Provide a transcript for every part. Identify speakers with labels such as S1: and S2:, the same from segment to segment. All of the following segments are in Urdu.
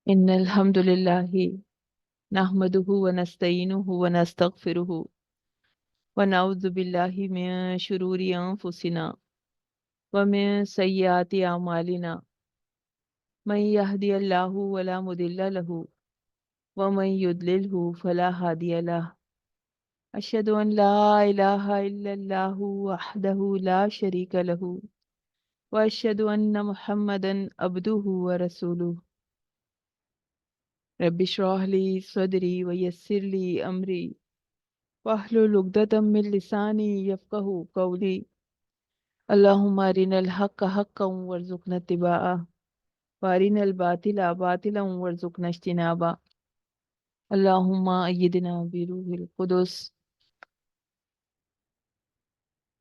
S1: إن الحمد لله نحمده ونستعينه ونستغفره ونعوذ بالله من شرور أنفسنا ومن سيئات أعمالنا من يهدي الله ولا مضل له ومن يضلله فلا هادي له أشهد أن لا إله إلا الله وحده لا شريك له وأشهد أن محمدا عبده ورسوله رب اشرح لي صدري ويسر لي أمري واحلل عقدة من لساني يفقه قولي اللهم أرنا الحق حقا وارزقنا اتباعه وأرنا الباطل باطلا وارزقنا اجتنابه اللهم أيدنا بروح القدس۔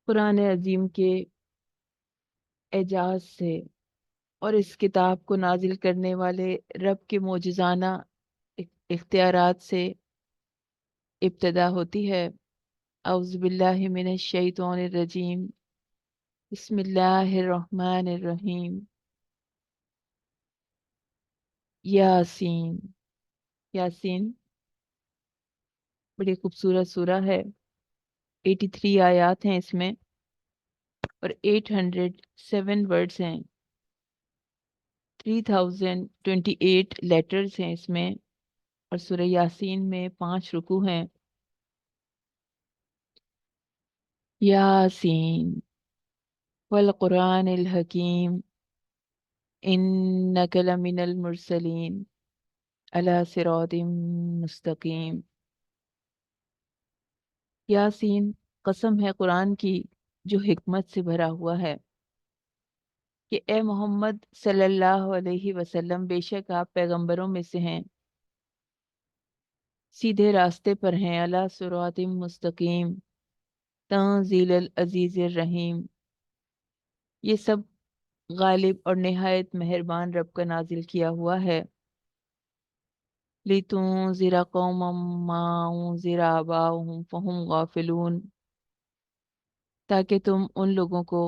S1: قرآن عظیم کے اعجاز سے اور اس کتاب کو نازل کرنے والے رب کے معجزانہ اختیارات سے ابتدا ہوتی ہے۔ اعوذ باللہ من الشیطان الرجیم، بسم اللہ الرحمن الرحیم۔ یاسین، یاسین بڑی خوبصورت سورہ ہے۔ 83 آیات ہیں اس میں اور 807 ورڈز ہیں۔ 3028 لیٹرز ہیں اس میں، اور سورہ یاسین میں 5 رکوع ہیں۔ یاسین والقرآن الحکیم انک لمن المرسلین علی صراط مستقیم۔ یاسین قسم ہے قرآن کی جو حکمت سے بھرا ہوا ہے کہ اے محمد صلی اللہ علیہ وسلم، بے شک آپ پیغمبروں میں سے ہیں، سیدھے راستے پر ہیں، علی صراط مستقیم، تنزیل العزیز الرحیم۔ یہ سب غالب اور نہایت مہربان رب کا نازل کیا ہوا ہے۔ لِتُنذِرَ قَوْمًا مَّا أُنذِرَ آبَاؤُهُمْ فَهُمْ غَافِلُونَ، تاکہ تم ان لوگوں کو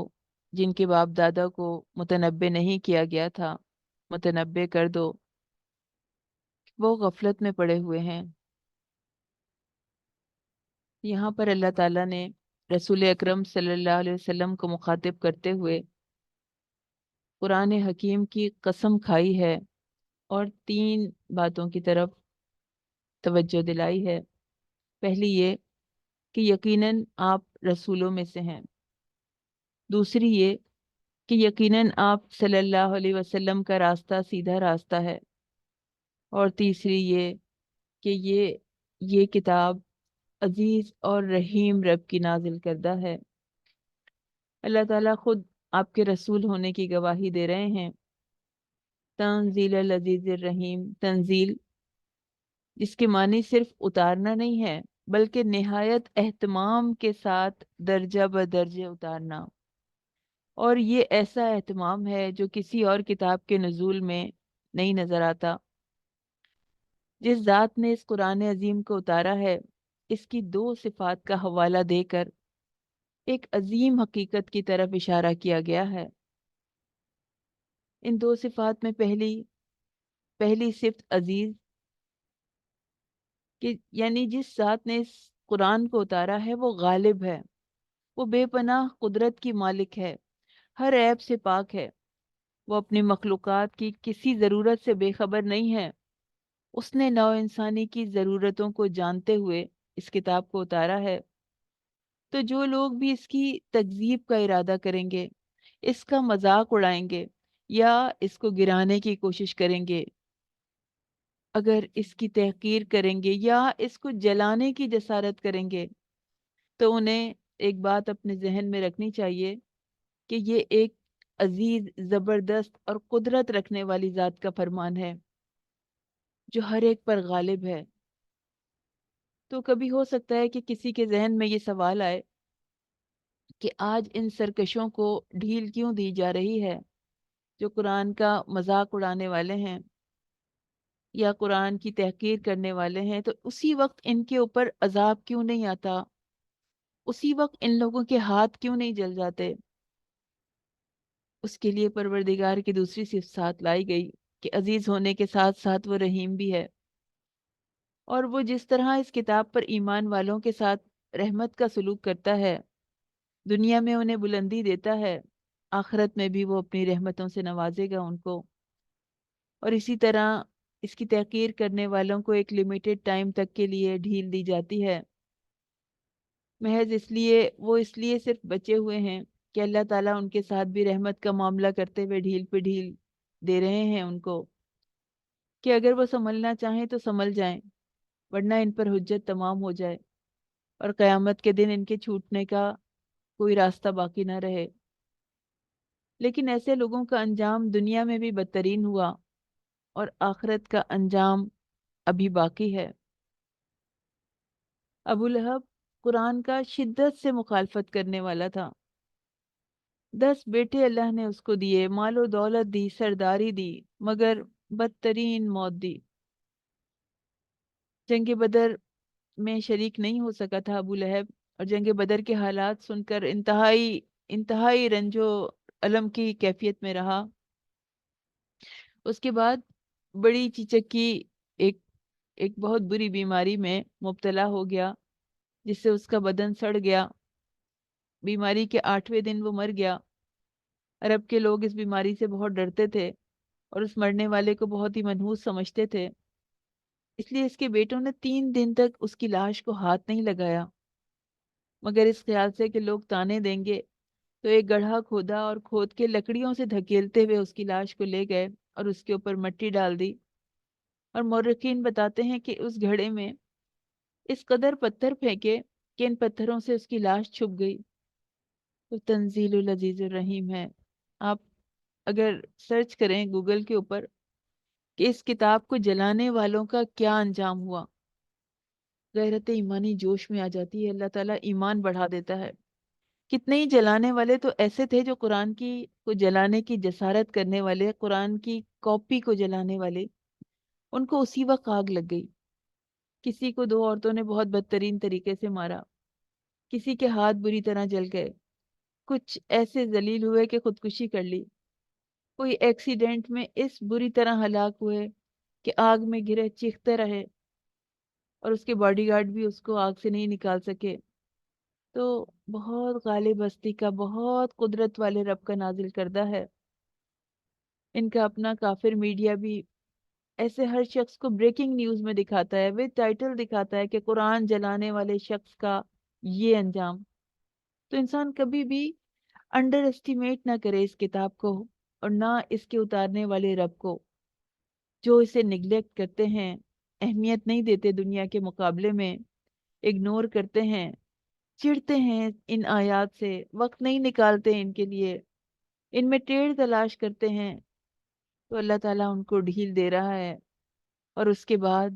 S1: جن کے باپ دادا کو متنبع نہیں کیا گیا تھا متنبع کر دو، وہ غفلت میں پڑے ہوئے ہیں۔ یہاں پر اللہ تعالیٰ نے رسول اکرم صلی اللہ علیہ وسلم کو مخاطب کرتے ہوئے قرآن حکیم کی قسم کھائی ہے اور 3 باتوں کی طرف توجہ دلائی ہے۔ پہلی یہ کہ یقیناً آپ رسولوں میں سے ہیں۔ دوسری یہ کہ یقیناً آپ صلی اللہ علیہ وسلم کا راستہ سیدھا راستہ ہے۔ اور تیسری یہ کہ یہ کتاب عزیز اور رحیم رب کی نازل کردہ ہے۔ اللہ تعالیٰ خود آپ کے رسول ہونے کی گواہی دے رہے ہیں۔ تنزیل العزیز الرحیم، تنزیل جس کے معنی صرف اتارنا نہیں ہے بلکہ نہایت اہتمام کے ساتھ درجہ بدرجہ اتارنا، اور یہ ایسا اہتمام ہے جو کسی اور کتاب کے نزول میں نہیں نظر آتا۔ جس ذات نے اس قرآن عظیم کو اتارا ہے، اس کی 2 صفات کا حوالہ دے کر ایک عظیم حقیقت کی طرف اشارہ کیا گیا ہے۔ ان 2 صفات میں پہلی صفت عزیز، کہ یعنی جس ذات نے اس قرآن کو اتارا ہے وہ غالب ہے، وہ بے پناہ قدرت کی مالک ہے، ہر عیب سے پاک ہے، وہ اپنی مخلوقات کی کسی ضرورت سے بے خبر نہیں ہے۔ اس نے نو انسانی کی ضرورتوں کو جانتے ہوئے اس کتاب کو اتارا ہے۔ تو جو لوگ بھی اس کی تکذیب کا ارادہ کریں گے، اس کا مذاق اڑائیں گے یا اس کو گرانے کی کوشش کریں گے، اگر اس کی تحقیر کریں گے یا اس کو جلانے کی جسارت کریں گے، تو انہیں ایک بات اپنے ذہن میں رکھنی چاہیے کہ یہ ایک عزیز، زبردست اور قدرت رکھنے والی ذات کا فرمان ہے جو ہر ایک پر غالب ہے۔ تو کبھی ہو سکتا ہے کہ کسی کے ذہن میں یہ سوال آئے کہ آج ان سرکشوں کو ڈھیل کیوں دی جا رہی ہے جو قرآن کا مذاق اڑانے والے ہیں یا قرآن کی تحقیر کرنے والے ہیں، تو اسی وقت ان کے اوپر عذاب کیوں نہیں آتا، اسی وقت ان لوگوں کے ہاتھ کیوں نہیں جل جاتے؟ اس کے لیے پروردگار کی دوسری صفات لائی گئی کہ عزیز ہونے کے ساتھ ساتھ وہ رحیم بھی ہے، اور وہ جس طرح اس کتاب پر ایمان والوں کے ساتھ رحمت کا سلوک کرتا ہے، دنیا میں انہیں بلندی دیتا ہے، آخرت میں بھی وہ اپنی رحمتوں سے نوازے گا ان کو۔ اور اسی طرح اس کی تحقیر کرنے والوں کو ایک لمیٹڈ ٹائم تک کے لیے ڈھیل دی جاتی ہے، محض اس لیے صرف بچے ہوئے ہیں کہ اللہ تعالیٰ ان کے ساتھ بھی رحمت کا معاملہ کرتے ہوئے ڈھیل پہ ڈھیل دے رہے ہیں ان کو، کہ اگر وہ سنبھلنا چاہیں تو سنبھل جائیں، ورنہ ان پر حجت تمام ہو جائے اور قیامت کے دن ان کے چھوٹنے کا کوئی راستہ باقی نہ رہے۔ لیکن ایسے لوگوں کا انجام دنیا میں بھی بدترین ہوا، اور آخرت کا انجام ابھی باقی ہے۔ ابو لہب قرآن کا شدت سے مخالفت کرنے والا تھا، 10 بیٹے اللہ نے اس کو دیے، مال و دولت دی، سرداری دی، مگر بدترین موت دی۔ جنگ بدر میں شریک نہیں ہو سکا تھا ابو لہب، اور جنگ بدر کے حالات سن کر انتہائی رنج و الم کی کیفیت میں رہا۔ اس کے بعد بڑی چیچک کی ایک ایک بہت بری بیماری میں مبتلا ہو گیا، جس سے اس کا بدن سڑ گیا۔ بیماری کے 8ویں دن وہ مر گیا۔ عرب کے لوگ اس بیماری سے بہت ڈرتے تھے اور اس مرنے والے کو بہت ہی منحوس سمجھتے تھے، اس لیے اس کے بیٹوں نے 3 دن تک اس کی لاش کو ہاتھ نہیں لگایا، مگر اس خیال سے کہ لوگ تانے دیں گے، تو ایک گڑھا کھودا اور کھود کے لکڑیوں سے دھکیلتے ہوئے اس کی لاش کو لے گئے اور اس کے اوپر مٹی ڈال دی۔ اور مورخین بتاتے ہیں کہ اس گھڑے میں اس قدر پتھر پھینکے کہ ان پتھروں سے اس کی لاش چھپ گئی۔ تو تنزیل العزیز الرحیم ہے۔ آپ اگر سرچ کریں گوگل کے اوپر کہ اس کتاب کو جلانے والوں کا کیا انجام ہوا، غیرت ایمانی جوش میں آ جاتی ہے، اللہ تعالیٰ ایمان بڑھا دیتا ہے۔ کتنے ہی جلانے والے تو ایسے تھے جو قرآن کی کو جلانے کی جسارت کرنے والے، قرآن کی کاپی کو جلانے والے، ان کو اسی وقت آگ لگ گئی۔ کسی کو 2 عورتوں نے بہت بدترین طریقے سے مارا، کسی کے ہاتھ بری طرح جل گئے، کچھ ایسے ذلیل ہوئے کہ خودکشی کر لی، کوئی ایکسیڈنٹ میں اس بری طرح ہلاک ہوئے کہ آگ میں گرے چیختے رہے، اور اس کے باڈی گارڈ بھی اس کو آگ سے نہیں نکال سکے۔ تو بہت غالب ہستی کا، بہت قدرت والے رب کا نازل کردہ ہے۔ ان کا اپنا کافر میڈیا بھی ایسے ہر شخص کو بریکنگ نیوز میں دکھاتا ہے، وِد ٹائٹل دکھاتا ہے کہ قرآن جلانے والے شخص کا یہ انجام۔ تو انسان کبھی بھی انڈر اسٹیمیٹ نہ کرے اس کتاب کو، اور نہ اس کے اتارنے والے رب کو۔ جو اسے نگلیکٹ کرتے ہیں، اہمیت نہیں دیتے دنیا کے مقابلے میں، اگنور کرتے ہیں، چڑھتے ہیں ان آیات سے، وقت نہیں نکالتے ان کے لیے، ان میں ٹیڑھ تلاش کرتے ہیں، تو اللہ تعالیٰ ان کو ڈھیل دے رہا ہے۔ اور اس کے بعد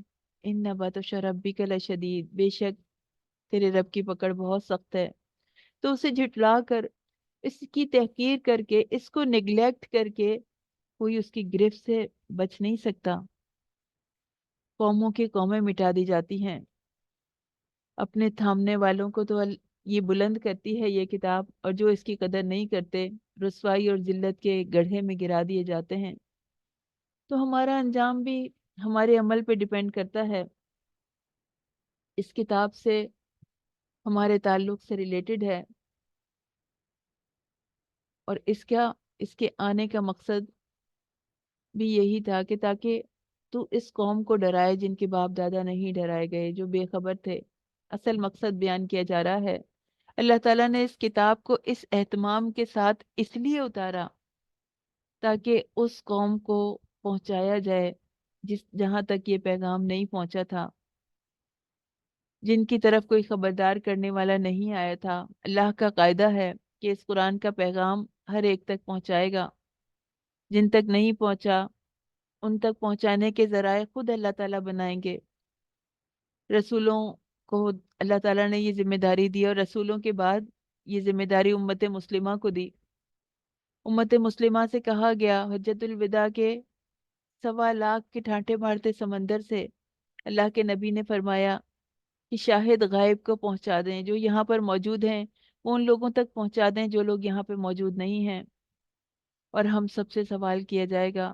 S1: ان بطش ربک لشدید، بے شک تیرے رب کی پکڑ بہت سخت ہے۔ تو اسے جھٹلا کر، اس کی تحقیر کر کے، اس کو نگلیکٹ کر کے کوئی اس کی گرفت سے بچ نہیں سکتا۔ قوموں کی قومیں مٹا دی جاتی ہیں، اپنے تھامنے والوں کو تو یہ بلند کرتی ہے یہ کتاب، اور جو اس کی قدر نہیں کرتے رسوائی اور ذلت کے گڑھے میں گرا دیے جاتے ہیں۔ تو ہمارا انجام بھی ہمارے عمل پہ ڈیپینڈ کرتا ہے، اس کتاب سے ہمارے تعلق سے ریلیٹڈ ہے، اور اس کے آنے کا مقصد بھی یہی تھا کہ تاکہ تو اس قوم کو ڈرائے جن کے باپ دادا نہیں ڈرائے گئے، جو بے خبر تھے۔ اصل مقصد بیان کیا جا رہا ہے۔ اللہ تعالیٰ نے اس کتاب کو اس اہتمام کے ساتھ اس لیے اتارا تاکہ اس قوم کو پہنچایا جائے جہاں تک یہ پیغام نہیں پہنچا تھا، جن کی طرف کوئی خبردار کرنے والا نہیں آیا تھا۔ اللہ کا قاعدہ ہے کہ اس قرآن کا پیغام ہر ایک تک پہنچائے گا۔ جن تک نہیں پہنچا، ان تک پہنچانے کے ذرائع خود اللہ تعالیٰ بنائیں گے۔ رسولوں کو اللہ تعالیٰ نے یہ ذمہ داری دی، اور رسولوں کے بعد یہ ذمہ داری امت مسلمہ کو دی۔ امت مسلمہ سے کہا گیا حجت الوداع کے 1.25 کے ٹھانٹے مارتے سمندر سے، اللہ کے نبی نے فرمایا کہ شاہد غائب کو پہنچا دیں، جو یہاں پر موجود ہیں وہ ان لوگوں تک پہنچا دیں جو لوگ یہاں پہ موجود نہیں ہیں۔ اور ہم سب سے سوال کیا جائے گا،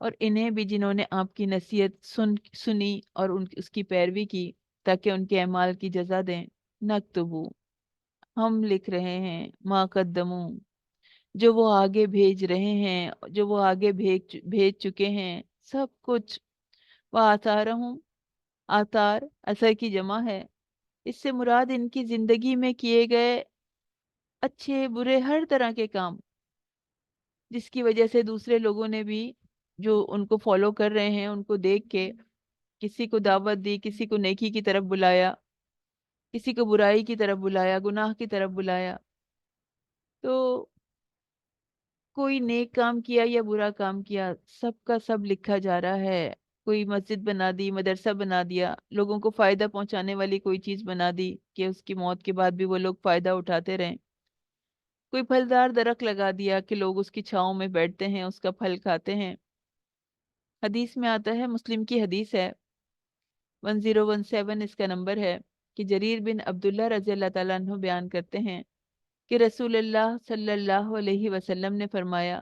S1: اور انہیں بھی جنہوں نے آپ کی نصیحت سنی اور اس کی پیروی کی تاکہ ان کے اعمال کی جزا دیں۔ نکتبو، ہم لکھ رہے ہیں، ما قدموں، جو وہ آگے بھیج رہے ہیں، جو وہ آگے بھیج چکے ہیں، سب کچھ۔ وہ آثارہم، آثار اثر کی جمع ہے، اس سے مراد ان کی زندگی میں کیے گئے اچھے برے ہر طرح کے کام، جس کی وجہ سے دوسرے لوگوں نے بھی جو ان کو فالو کر رہے ہیں ان کو دیکھ کے کسی کو دعوت دی، کسی کو نیکی کی طرف بلایا، کسی کو برائی کی طرف بلایا، گناہ کی طرف بلایا۔ تو کوئی نیک کام کیا یا برا کام کیا، سب کا سب لکھا جا رہا ہے۔ کوئی مسجد بنا دی، مدرسہ بنا دیا، لوگوں کو فائدہ پہنچانے والی کوئی چیز بنا دی کہ اس کی موت کے بعد بھی وہ لوگ فائدہ اٹھاتے رہیں۔ کوئی پھلدار درخت لگا دیا کہ لوگ اس کی چھاؤں میں بیٹھتے ہیں، اس کا پھل کھاتے ہیں۔ حدیث میں آتا ہے، مسلم کی حدیث ہے، 1017 اس کا نمبر ہے، کہ جریر بن عبداللہ رضی اللہ تعالیٰ عنہ بیان کرتے ہیں کہ رسول اللہ صلی اللہ علیہ وسلم نے فرمایا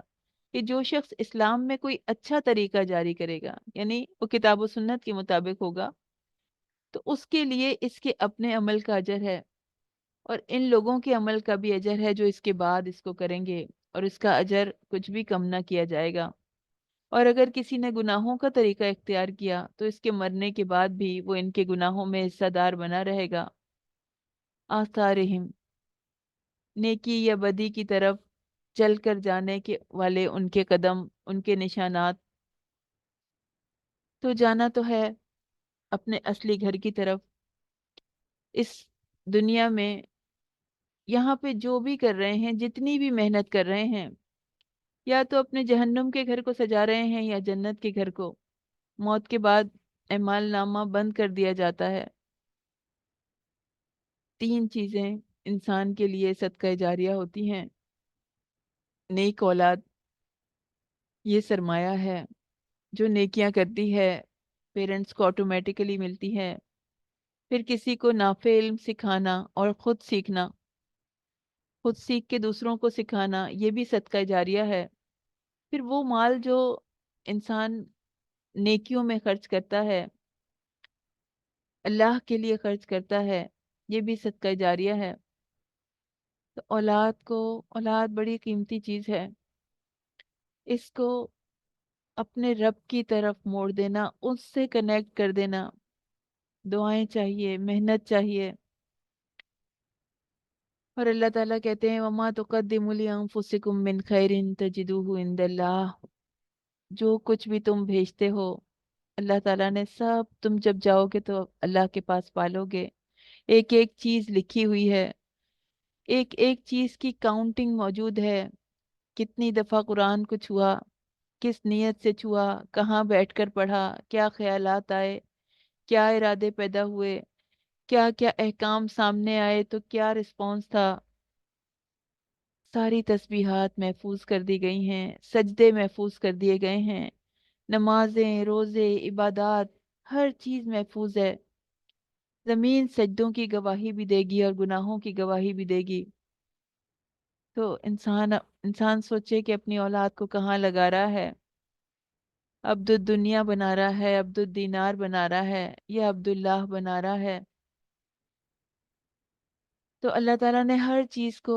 S1: کہ جو شخص اسلام میں کوئی اچھا طریقہ جاری کرے گا، یعنی وہ کتاب و سنت کے مطابق ہوگا، تو اس کے لیے اس کے اپنے عمل کا اجر ہے، اور ان لوگوں کے عمل کا بھی اجر ہے جو اس کے بعد اس کو کریں گے، اور اس کا اجر کچھ بھی کم نہ کیا جائے گا۔ اور اگر کسی نے گناہوں کا طریقہ اختیار کیا تو اس کے مرنے کے بعد بھی وہ ان کے گناہوں میں حصہ دار بنا رہے گا۔ آثارہم، نیکی یا بدی کی طرف چل کر جانے کے والے ان کے قدم، ان کے نشانات۔ تو جانا تو ہے اپنے اصلی گھر کی طرف۔ اس دنیا میں یہاں پہ جو بھی کر رہے ہیں، جتنی بھی محنت کر رہے ہیں، یا تو اپنے جہنم کے گھر کو سجا رہے ہیں یا جنت کے گھر کو۔ موت کے بعد اعمال نامہ بند کر دیا جاتا ہے۔ تین چیزیں انسان کے لیے صدقہ جاریہ ہوتی ہیں: نیک اولاد، یہ سرمایہ ہے جو نیکیاں کرتی ہے، پیرنٹس کو آٹومیٹیکلی ملتی ہے۔ پھر کسی کو نافع علم سکھانا اور خود سیکھنا، خود سیکھ کے دوسروں کو سکھانا، یہ بھی صدقہ جاریہ ہے۔ پھر وہ مال جو انسان نیکیوں میں خرچ کرتا ہے، اللہ کے لیے خرچ کرتا ہے، یہ بھی صدقہ جاریہ ہے۔ تو اولاد بڑی قیمتی چیز ہے، اس کو اپنے رب کی طرف موڑ دینا، اس سے کنیکٹ کر دینا۔ دعائیں چاہیے، محنت چاہیے۔ اور اللہ تعالیٰ کہتے ہیں وَمَا تُقَدِّمُوا لِأَنفُسِكُم مِّن خَيْرٍ تَجِدُوهُ عِندَ اللَّهِ، جو کچھ بھی تم بھیجتے ہو اللہ تعالیٰ نے سب، تم جب جاؤ گے تو اللہ کے پاس پالو گے۔ ایک ایک چیز لکھی ہوئی ہے، ایک ایک چیز کی کاؤنٹنگ موجود ہے۔ کتنی دفعہ قرآن کو چھوا، کس نیت سے چھوا، کہاں بیٹھ کر پڑھا، کیا خیالات آئے، کیا ارادے پیدا ہوئے، کیا کیا احکام سامنے آئے تو کیا رسپانس تھا۔ ساری تسبیحات محفوظ کر دی گئی ہیں، سجدے محفوظ کر دیے گئے ہیں، نمازیں، روزے، عبادات، ہر چیز محفوظ ہے۔ زمین سجدوں کی گواہی بھی دے گی اور گناہوں کی گواہی بھی دے گی۔ تو انسان سوچے کہ اپنی اولاد کو کہاں لگا رہا ہے۔ عبد الدنیا بنا رہا ہے، عبد الدینار بنا رہا ہے، یا عبداللہ بنا رہا ہے۔ تو اللہ تعالیٰ نے ہر چیز کو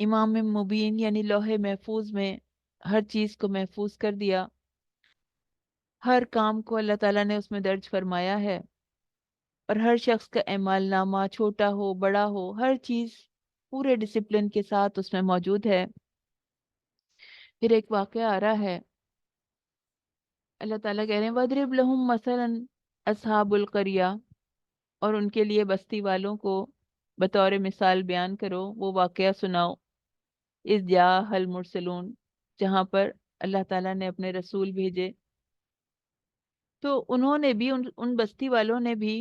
S1: امام مبین یعنی لوح محفوظ میں ہر چیز کو محفوظ کر دیا۔ ہر کام کو اللہ تعالیٰ نے اس میں درج فرمایا ہے، اور ہر شخص کا اعمال نامہ چھوٹا ہو بڑا ہو، ہر چیز پورے ڈسپلن کے ساتھ اس میں موجود ہے۔ پھر ایک واقعہ آ رہا ہے، اللہ تعالیٰ کہہ رہے ہیں وَاضْرِبْ لَهُم مَثَلًا أَصْحَابُ الْقَرْيَةِ، اور ان کے لیے بستی والوں کو بطور مثال بیان کرو، وہ واقعہ سناؤ، اِذْ جَاءَهَا الْمُرْسَلُونَ، جہاں پر اللہ تعالیٰ نے اپنے رسول بھیجے۔ تو انہوں نے بھی ان بستی والوں نے بھی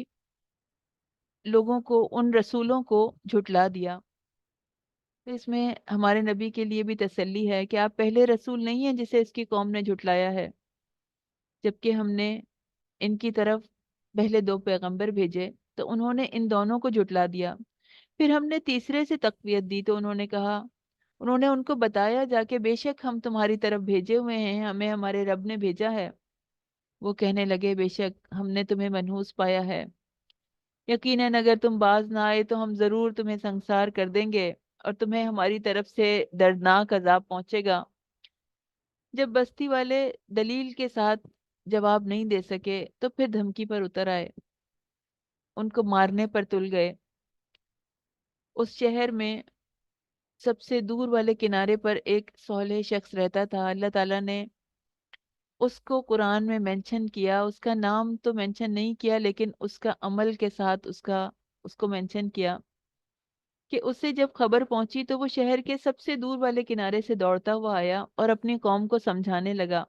S1: لوگوں کو، ان رسولوں کو جھٹلا دیا۔ تو اس میں ہمارے نبی کے لیے بھی تسلی ہے کہ آپ پہلے رسول نہیں ہیں جسے اس کی قوم نے جھٹلایا ہے، جبکہ ہم نے ان کی طرف پہلے 2 پیغمبر بھیجے تو انہوں نے ان دونوں کو جھٹلا دیا۔ پھر ہم نے تیسرے سے تقویت دی تو انہوں نے کہا انہوں نے ان کو بتایا جا کے بے شک ہم تمہاری طرف بھیجے ہوئے ہیں، ہمیں ہمارے رب نے بھیجا ہے۔ وہ کہنے لگے بے شک ہم نے تمہیں منحوس پایا ہے، یقیناً اگر تم باز نہ آئے تو ہم ضرور تمہیں سنسار کر دیں گے اور تمہیں ہماری طرف سے دردناک عذاب پہنچے گا۔ جب بستی والے دلیل کے ساتھ جواب نہیں دے سکے تو پھر دھمکی پر اتر آئے، ان کو مارنے پر تل گئے۔ اس شہر میں سب سے دور والے کنارے پر ایک صالح شخص رہتا تھا۔ اللہ تعالیٰ نے اس کو قرآن میں مینشن کیا، اس کا نام تو مینشن نہیں کیا لیکن اس کا عمل کے ساتھ اس کو مینشن کیا کہ اسے جب خبر پہنچی تو وہ شہر کے سب سے دور والے کنارے سے دوڑتا ہوا آیا اور اپنی قوم کو سمجھانے لگا۔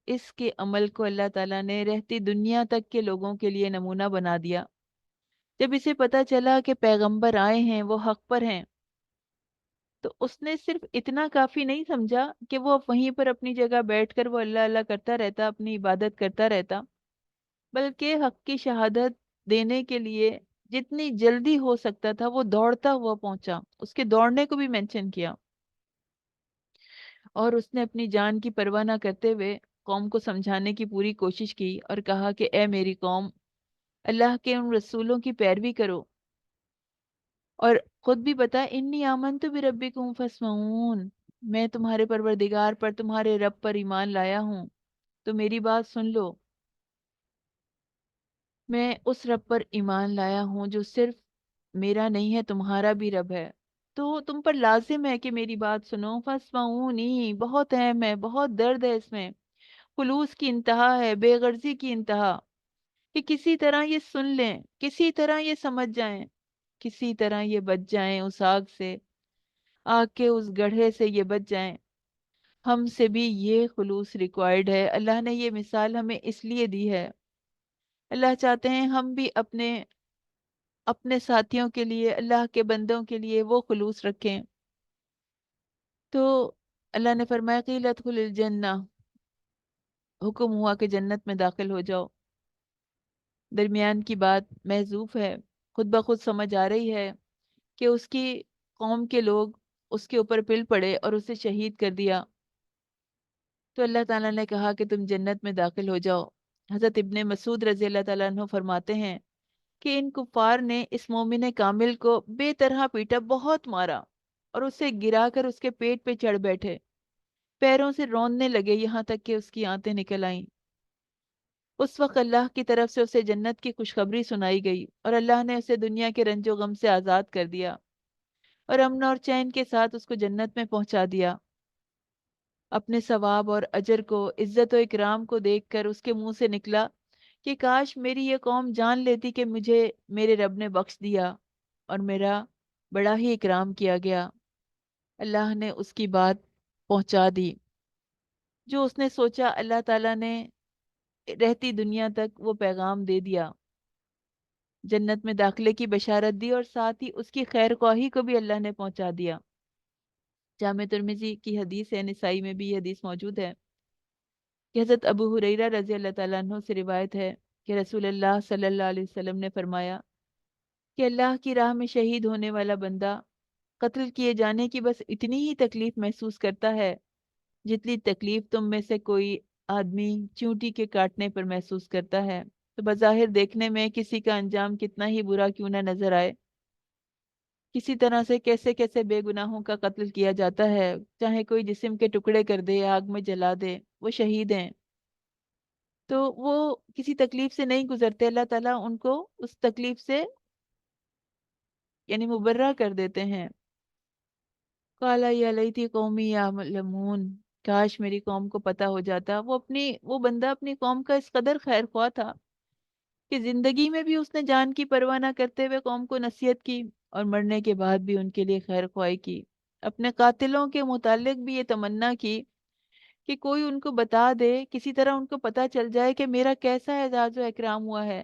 S1: اس کے عمل کو اللہ تعالیٰ نے رہتی دنیا تک کے لوگوں کے لیے نمونہ بنا دیا۔ جب اسے پتا چلا کہ پیغمبر آئے ہیں، وہ حق پر ہیں، تو اس نے صرف اتنا کافی نہیں سمجھا کہ وہ وہیں پر اپنی جگہ بیٹھ کر وہ اللہ اللہ کرتا رہتا، اپنی عبادت کرتا رہتا، بلکہ حق کی شہادت دینے کے لیے جتنی جلدی ہو سکتا تھا وہ دوڑتا ہوا پہنچا۔ اس کے دوڑنے کو بھی مینشن کیا، اور اس نے اپنی جان کی پرواہ نہ کرتے ہوئے قوم کو سمجھانے کی پوری کوشش کی اور کہا کہ اے میری قوم، اللہ کے ان رسولوں کی پیروی کرو، اور خود بھی بتا انی آمنت بربکم فاسمعون، میں تمہارے پروردگار پر، تمہارے رب پر ایمان لایا ہوں، تو میری بات سن لو۔ میں اس رب پر ایمان لایا ہوں جو صرف میرا نہیں ہے، تمہارا بھی رب ہے، تو تم پر لازم ہے کہ میری بات سنو۔ فاسمعونی بہت اہم ہے، بہت درد ہے اس میں، خلوص کی انتہا ہے، بے غرضی کی انتہا، کہ کسی طرح یہ سن لیں، کسی طرح یہ سمجھ جائیں، کسی طرح یہ بچ جائیں اس آگ سے، آگ کے اس گڑھے سے یہ بچ جائیں۔ ہم سے بھی یہ خلوص ریکوائرڈ ہے۔ اللہ نے یہ مثال ہمیں اس لیے دی ہے، اللہ چاہتے ہیں ہم بھی اپنے اپنے ساتھیوں کے لیے، اللہ کے بندوں کے لیے وہ خلوص رکھیں۔ تو اللہ نے فرمایا قیل ادخل الجنہ، حکم ہوا کہ جنت میں داخل ہو جاؤ۔ درمیان کی بات محذوف ہے، خود بخود سمجھ آ رہی ہے کہ اس کی قوم کے لوگ اس کے اوپر پل پڑے اور اسے شہید کر دیا۔ تو اللہ تعالیٰ نے کہا کہ تم جنت میں داخل ہو جاؤ۔ حضرت ابن مسعود رضی اللہ تعالیٰ عنہ فرماتے ہیں کہ ان کفار نے اس مومن کامل کو بے طرح پیٹا، بہت مارا، اور اسے گرا کر اس کے پیٹ پہ چڑھ بیٹھے، پیروں سے روندنے لگے یہاں تک کہ اس کی آنتیں نکل آئیں۔ اس وقت اللہ کی طرف سے اسے جنت کی خوشخبری سنائی گئی اور اللہ نے اسے دنیا کے رنج و غم سے آزاد کر دیا اور امن اور چین کے ساتھ اس کو جنت میں پہنچا دیا۔ اپنے ثواب اور اجر کو، عزت و اکرام کو دیکھ کر اس کے منہ سے نکلا کہ کاش میری یہ قوم جان لیتی کہ مجھے میرے رب نے بخش دیا اور میرا بڑا ہی اکرام کیا گیا۔ اللہ نے اس کی بات پہنچا دی، جو اس نے سوچا اللہ تعالیٰ نے رہتی دنیا تک وہ پیغام دے دیا، جنت میں داخلے کی بشارت دی، اور ساتھ ہی اس کی خیر خواہی کو بھی اللہ نے پہنچا دیا۔ جامع ترمذی کی حدیث ہے، نسائی میں بھی یہ حدیث موجود ہے کہ حضرت ابو ہریرہ رضی اللہ تعالیٰ عنہ سے روایت ہے کہ رسول اللہ صلی اللہ علیہ وسلم نے فرمایا کہ اللہ کی راہ میں شہید ہونے والا بندہ قتل کیے جانے کی بس اتنی ہی تکلیف محسوس کرتا ہے جتنی تکلیف تم میں سے کوئی آدمی چیونٹی کے کاٹنے پر محسوس کرتا ہے۔ تو بظاہر دیکھنے میں کسی کا انجام کتنا ہی برا کیوں نہ نظر آئے، کسی طرح سے کیسے کیسے بے گناہوں کا قتل کیا جاتا ہے، چاہے کوئی جسم کے ٹکڑے کر دے، آگ میں جلا دے، وہ شہید ہیں، تو وہ کسی تکلیف سے نہیں گزرتے، اللہ تعالیٰ ان کو اس تکلیف سے یعنی مبرہ کر دیتے ہیں۔ قَالَ يَا لَيْتِ قَوْمِي يَعْلَمُونَ، کاش میری قوم کو پتہ ہو جاتا۔ وہ بندہ اپنی قوم کا اس قدر خیر خواہ تھا کہ زندگی میں بھی اس نے جان کی پرواہ نہ کرتے ہوئے قوم کو نصیحت کی، اور مرنے کے بعد بھی ان کے لیے خیر خواہی کی۔ اپنے قاتلوں کے متعلق بھی یہ تمنا کی کہ کوئی ان کو بتا دے، کسی طرح ان کو پتہ چل جائے کہ میرا کیسا اعزاز و اکرام ہوا ہے،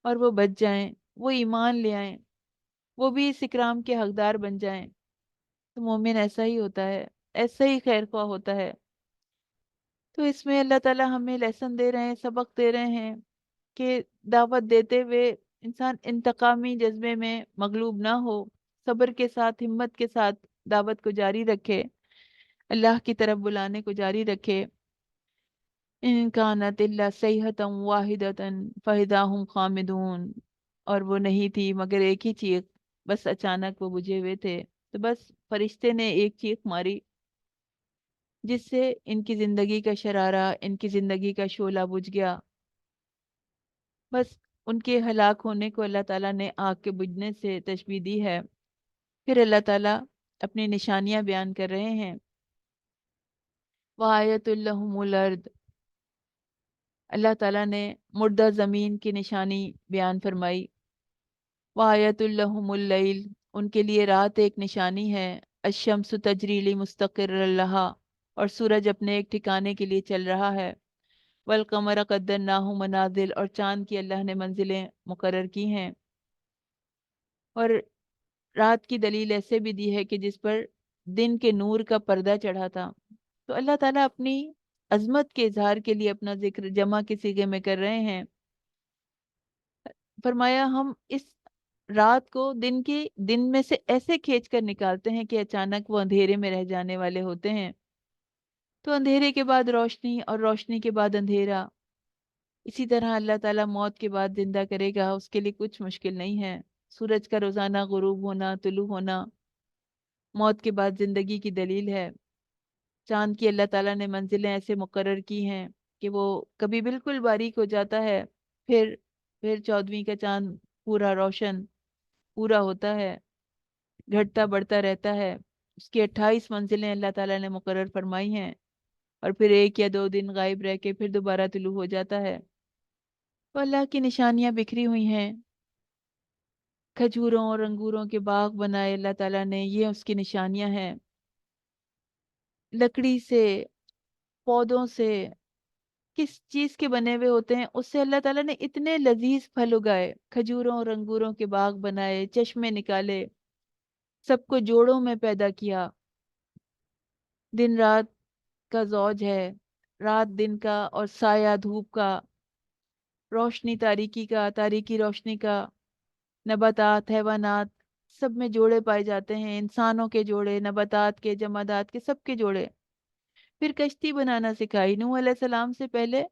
S1: اور وہ بچ جائیں، وہ ایمان لے آئیں، وہ بھی اس اکرام کے حقدار بن جائیں۔ تو مومن ایسا ہی ہوتا ہے، ایسا ہی خیر خواہ ہوتا ہے۔ تو اس میں اللہ تعالیٰ ہمیں لیسن دے رہے ہیں، سبق دے رہے ہیں کہ دعوت دیتے ہوئے انسان انتقامی جذبے میں مغلوب نہ ہو، صبر کے ساتھ، ہمت کے ساتھ دعوت کو جاری رکھے، اللہ کی طرف بلانے کو جاری رکھے۔ ان کانت الا صیحۃ واحدۃ فاذا هم خامدون، اور وہ نہیں تھی مگر ایک ہی چیخ، بس اچانک وہ بجھے ہوئے تھے۔ تو بس فرشتے نے ایک چیخ ماری جس سے ان کی زندگی کا شرارہ، ان کی زندگی کا شعلہ بجھ گیا۔ بس ان کے ہلاک ہونے کو اللہ تعالیٰ نے آگ کے بجھنے سے تشبیہ دی ہے۔ پھر اللہ تعالیٰ اپنی نشانیاں بیان کر رہے ہیں۔ وَآیَةٌ لَهُمُ الْأَرْضُ، اللہ تعالیٰ نے مردہ زمین کی نشانی بیان فرمائی۔ وَآیَةٌ لَهُمُ اللَّیْلُ، ان کے لیے رات ایک نشانی ہے۔ الشَّمْسُ تَجْرِی لِمُسْتَقِرٍّ لَہَا، اور سورج اپنے ایک ٹھکانے کے لیے چل رہا ہے۔ وَالْقَمَرَ قَدَّرْنَاهُ مَنَازِلَ، اور چاند کی اللہ نے منزلیں مقرر کی ہیں۔ اور رات کی دلیل ایسے بھی دی ہے کہ جس پر دن کے نور کا پردہ چڑھا تھا۔ تو اللہ تعالیٰ اپنی عظمت کے اظہار کے لیے اپنا ذکر جمع کے صیغے میں کر رہے ہیں۔ فرمایا ہم اس رات کو دن میں سے ایسے کھینچ کر نکالتے ہیں کہ اچانک وہ اندھیرے میں رہ جانے والے ہوتے ہیں۔ تو اندھیرے کے بعد روشنی، اور روشنی کے بعد اندھیرا، اسی طرح اللہ تعالیٰ موت کے بعد زندہ کرے گا، اس کے لیے کچھ مشکل نہیں ہے۔ سورج کا روزانہ غروب ہونا، طلوع ہونا موت کے بعد زندگی کی دلیل ہے۔ چاند کی اللہ تعالیٰ نے منزلیں ایسے مقرر کی ہیں کہ وہ کبھی بالکل باریک ہو جاتا ہے، پھر 14ویں کا چاند پورا روشن پورا ہوتا ہے، گھٹتا بڑھتا رہتا ہے۔ اس کی 28 منزلیں اللہ تعالیٰ نے مقرر فرمائی ہیں، اور پھر 1 یا 2 دن غائب رہ کے پھر دوبارہ طلوع ہو جاتا ہے۔ تو اللہ کی نشانیاں بکھری ہوئی ہیں۔ کھجوروں اور انگوروں کے باغ بنائے اللہ تعالیٰ نے، یہ اس کی نشانیاں ہیں۔ لکڑی سے، پودوں سے، کس چیز کے بنے ہوئے ہوتے ہیں، اس سے اللہ تعالیٰ نے اتنے لذیذ پھل اگائے، کھجوروں اور انگوروں کے باغ بنائے، چشمے نکالے، سب کو جوڑوں میں پیدا کیا۔ دن رات کا زوج ہے، رات دن کا اور سایہ دھوپ کا، روشنی تاریکی کا، تاریکی روشنی کا، نباتات، حیوانات، سب میں جوڑے پائے جاتے ہیں، انسانوں کے جوڑے، نباتات کے، جمادات کے، سب کے جوڑے۔ پھر کشتی بنانا سکھائی۔ نوح علیہ السلام سے پہلے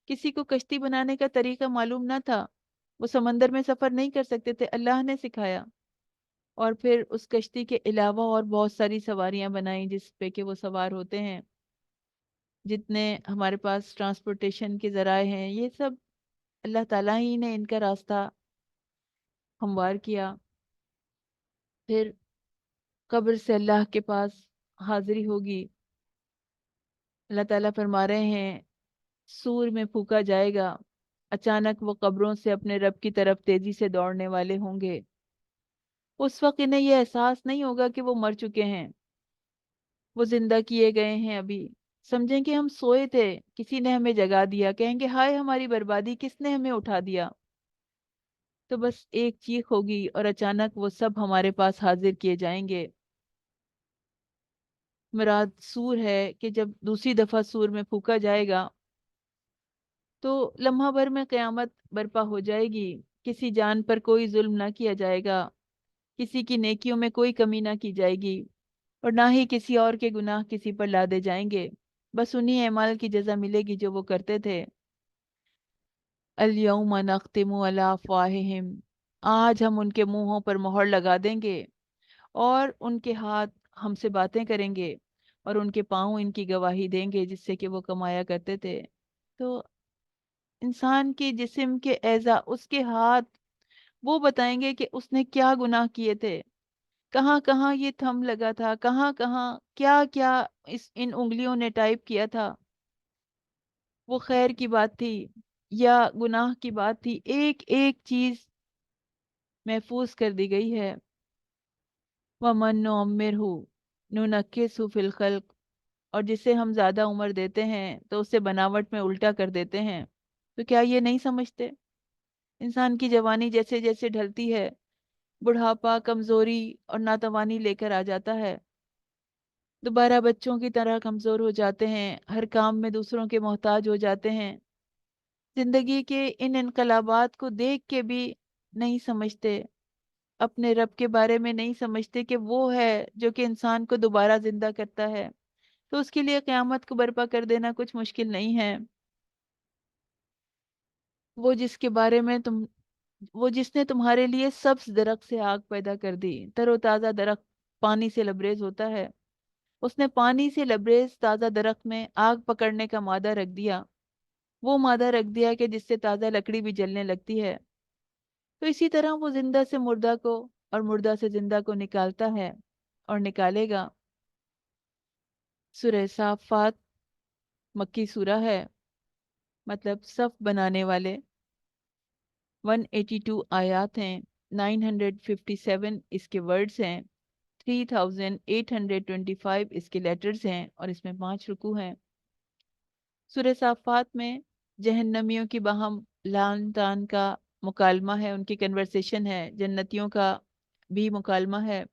S1: کسی کو کشتی بنانے کا طریقہ معلوم نہ تھا، وہ سمندر میں سفر نہیں کر سکتے تھے، اللہ نے سکھایا۔ اور پھر اس کشتی کے علاوہ اور بہت ساری سواریاں بنائیں جس پہ کہ وہ سوار ہوتے ہیں۔ جتنے ہمارے پاس ٹرانسپورٹیشن کے ذرائع ہیں، یہ سب اللہ تعالیٰ ہی نے ان کا راستہ ہموار کیا۔ پھر قبر سے اللہ کے پاس حاضری ہوگی۔ اللہ تعالیٰ فرما رہے ہیں سور میں پھونکا جائے گا، اچانک وہ قبروں سے اپنے رب کی طرف تیزی سے دوڑنے والے ہوں گے۔ اس وقت انہیں یہ احساس نہیں ہوگا کہ وہ مر چکے ہیں، وہ زندہ کیے گئے ہیں۔ ابھی سمجھیں کہ ہم سوئے تھے، کسی نے ہمیں جگا دیا، کہیں گے ہائے ہماری بربادی، کس نے ہمیں اٹھا دیا؟ تو بس ایک چیخ ہوگی اور اچانک وہ سب ہمارے پاس حاضر کیے جائیں گے۔ مراد سور ہے کہ جب دوسری دفعہ سور میں پھونکا جائے گا تو لمحہ بھر میں قیامت برپا ہو جائے گی، کسی جان پر کوئی ظلم نہ کیا جائے گا، کسی کی نیکیوں میں کوئی کمی نہ کی جائے گی، اور نہ ہی کسی اور کے گناہ کسی پر لادے جائیں گے، بس انہی اعمال کی جزا ملے گی جو وہ کرتے تھے۔ الیوم نختم علی افواہہم، آج ہم ان کے منہوں پر مہر لگا دیں گے، اور ان کے ہاتھ ہم سے باتیں کریں گے، اور ان کے پاؤں ان کی گواہی دیں گے جس سے کہ وہ کمایا کرتے تھے۔ تو انسان کے جسم کے اعضاء، اس کے ہاتھ، وہ بتائیں گے کہ اس نے کیا گناہ کیے تھے، کہاں کہاں یہ تھم لگا تھا، کہاں کہاں کیا کیا ان انگلیوں نے ٹائپ کیا تھا، وہ خیر کی بات تھی یا گناہ کی بات تھی، ایک ایک چیز محفوظ کر دی گئی ہے۔ وَمَن نُعَمِّرْهُ نُنَكِّسْهُ فِي الْخَلْقِ، اور جسے ہم زیادہ عمر دیتے ہیں تو اسے بناوٹ میں الٹا کر دیتے ہیں۔ تو کیا یہ نہیں سمجھتے؟ انسان کی جوانی جیسے جیسے ڈھلتی ہے، بڑھاپا، کمزوری اور ناتوانی لے کر آ جاتا ہے، دوبارہ بچوں کی طرح کمزور ہو جاتے ہیں، ہر کام میں دوسروں کے محتاج ہو جاتے ہیں۔ زندگی کے ان انقلابات کو دیکھ کے بھی نہیں سمجھتے، اپنے رب کے بارے میں نہیں سمجھتے کہ وہ ہے جو کہ انسان کو دوبارہ زندہ کرتا ہے، تو اس کے لیے قیامت کو برپا کر دینا کچھ مشکل نہیں ہے۔ وہ جس کے بارے میں وہ جس نے تمہارے لیے سبز درخت سے آگ پیدا کر دی، تر و تازہ درخت پانی سے لبریز ہوتا ہے، اس نے پانی سے لبریز تازہ درخت میں آگ پکڑنے کا مادہ رکھ دیا، وہ مادہ رکھ دیا کہ جس سے تازہ لکڑی بھی جلنے لگتی ہے۔ تو اسی طرح وہ زندہ سے مردہ کو اور مردہ سے زندہ کو نکالتا ہے اور نکالے گا۔ سورہ صافات مکی سورہ ہے، مطلب صف بنانے والے 182 آیات ہیں، 957 اس کے ورڈز ہیں، 3825 اس کے لیٹرز ہیں، اور اس میں 5 رکوع ہیں۔ سورہ صافات میں جہنمیوں کی باہم لان تان کا مکالمہ ہے، ان کی کنورسیشن ہے، جنتیوں کا بھی مکالمہ ہے۔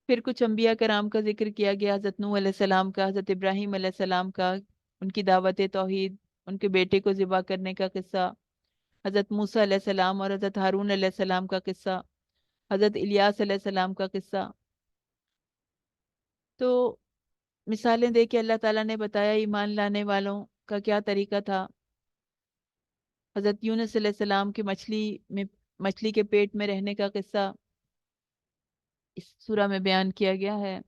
S1: پھر کچھ انبیاء کرام کا ذکر کیا گیا، حضرت نوح علیہ السلام کا، حضرت ابراہیم علیہ السلام کا، ان کی دعوت توحید، ان کے بیٹے کو ذبح کرنے کا قصہ، حضرت موسیٰ علیہ السلام اور حضرت ہارون علیہ السلام کا قصہ، حضرت الیاس علیہ السلام کا قصہ۔ تو مثالیں دے کے اللہ تعالیٰ نے بتایا ایمان لانے والوں کا کیا طریقہ تھا۔ حضرت یونس علیہ السلام کے مچھلی کے پیٹ میں رہنے کا قصہ اس سورہ میں بیان کیا گیا ہے۔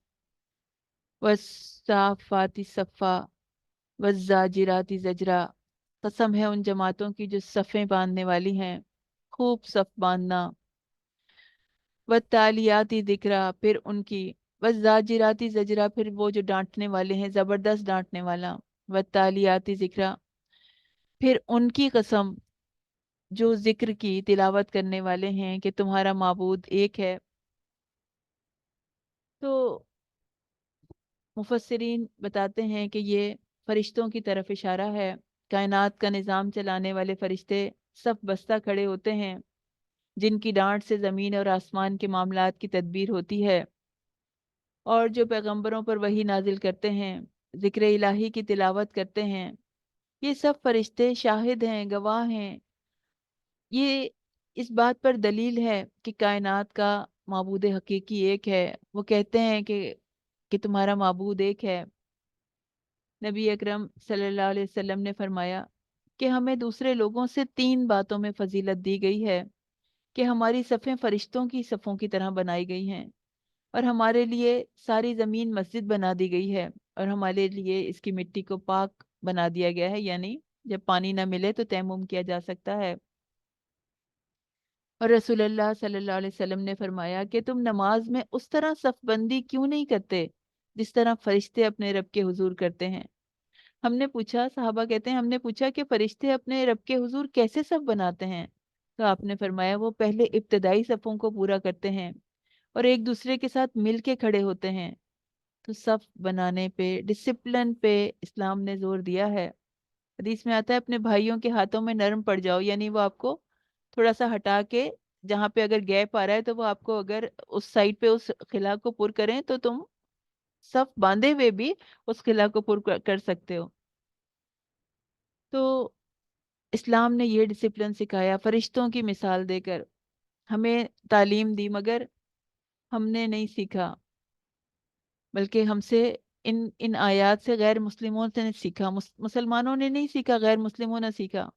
S1: وَالصَّافَّاتِ صَفًّا وَالزَّاجِرَاتِ زَجْرًا، قسم ہے ان جماعتوں کی جو صفیں باندھنے والی ہیں، خوب صف باندھنا۔ وَالتَّالِيَاتِ ذِکْرًا، پھر ان کی، وَالزَّاجِرَاتِ زَجْرًا، پھر وہ جو ڈانٹنے والے ہیں، زبردست ڈانٹنے والا۔ وَالتَّالِيَاتِ ذِکْرًا، پھر ان کی قسم جو ذکر کی تلاوت کرنے والے ہیں کہ تمہارا معبود ایک ہے۔ تو مفسرین بتاتے ہیں کہ یہ فرشتوں کی طرف اشارہ ہے، کائنات کا نظام چلانے والے فرشتے صف بستہ کھڑے ہوتے ہیں، جن کی ڈانٹ سے زمین اور آسمان کے معاملات کی تدبیر ہوتی ہے، اور جو پیغمبروں پر وحی نازل کرتے ہیں، ذکر الہی کی تلاوت کرتے ہیں، یہ سب فرشتے شاہد ہیں، گواہ ہیں۔ یہ اس بات پر دلیل ہے کہ کائنات کا معبود حقیقی ایک ہے۔ وہ کہتے ہیں کہ تمہارا معبود ایک ہے۔ نبی اکرم صلی اللہ علیہ وسلم نے فرمایا کہ ہمیں دوسرے لوگوں سے 3 باتوں میں فضیلت دی گئی ہے، کہ ہماری صفیں فرشتوں کی صفوں کی طرح بنائی گئی ہیں، اور ہمارے لیے ساری زمین مسجد بنا دی گئی ہے، اور ہمارے لیے اس کی مٹی کو پاک بنا دیا گیا ہے، یعنی جب پانی نہ ملے تو تیمم کیا جا سکتا ہے۔ اور رسول اللہ صلی اللہ علیہ وسلم نے فرمایا کہ تم نماز میں اس طرح صف بندی کیوں نہیں کرتے جس طرح فرشتے اپنے رب کے حضور کرتے ہیں؟ ہم نے پوچھا، صحابہ کہتے ہیں، ہم نے پوچھا کہ فرشتے اپنے رب کے حضور کیسے صف بناتے ہیں؟ تو آپ نے فرمایا وہ پہلے ابتدائی صفوں کو پورا کرتے ہیں اور ایک دوسرے کے ساتھ مل کے کھڑے ہوتے ہیں۔ تو صف بنانے پہ، ڈسپلن پہ اسلام نے زور دیا ہے۔ حدیث میں آتا ہے اپنے بھائیوں کے ہاتھوں میں نرم پڑ جاؤ، یعنی وہ آپ کو تھوڑا سا ہٹا کے، جہاں پہ اگر گیپ آ رہا ہے تو وہ آپ کو اگر اس سائڈ پہ اس خلا کو پر کریں تو تم صف باندھے ہوئے بھی اس خلا کو پر کر سکتے ہو۔ تو اسلام نے یہ ڈسپلن سکھایا فرشتوں کی مثال دے کر، ہمیں تعلیم دی، مگر ہم نے نہیں سیکھا، بلکہ ہم سے ان آیات سے غیر مسلموں سے نے سیکھا، مسلمانوں نے نہیں سیکھا، غیر مسلموں نے سیکھا۔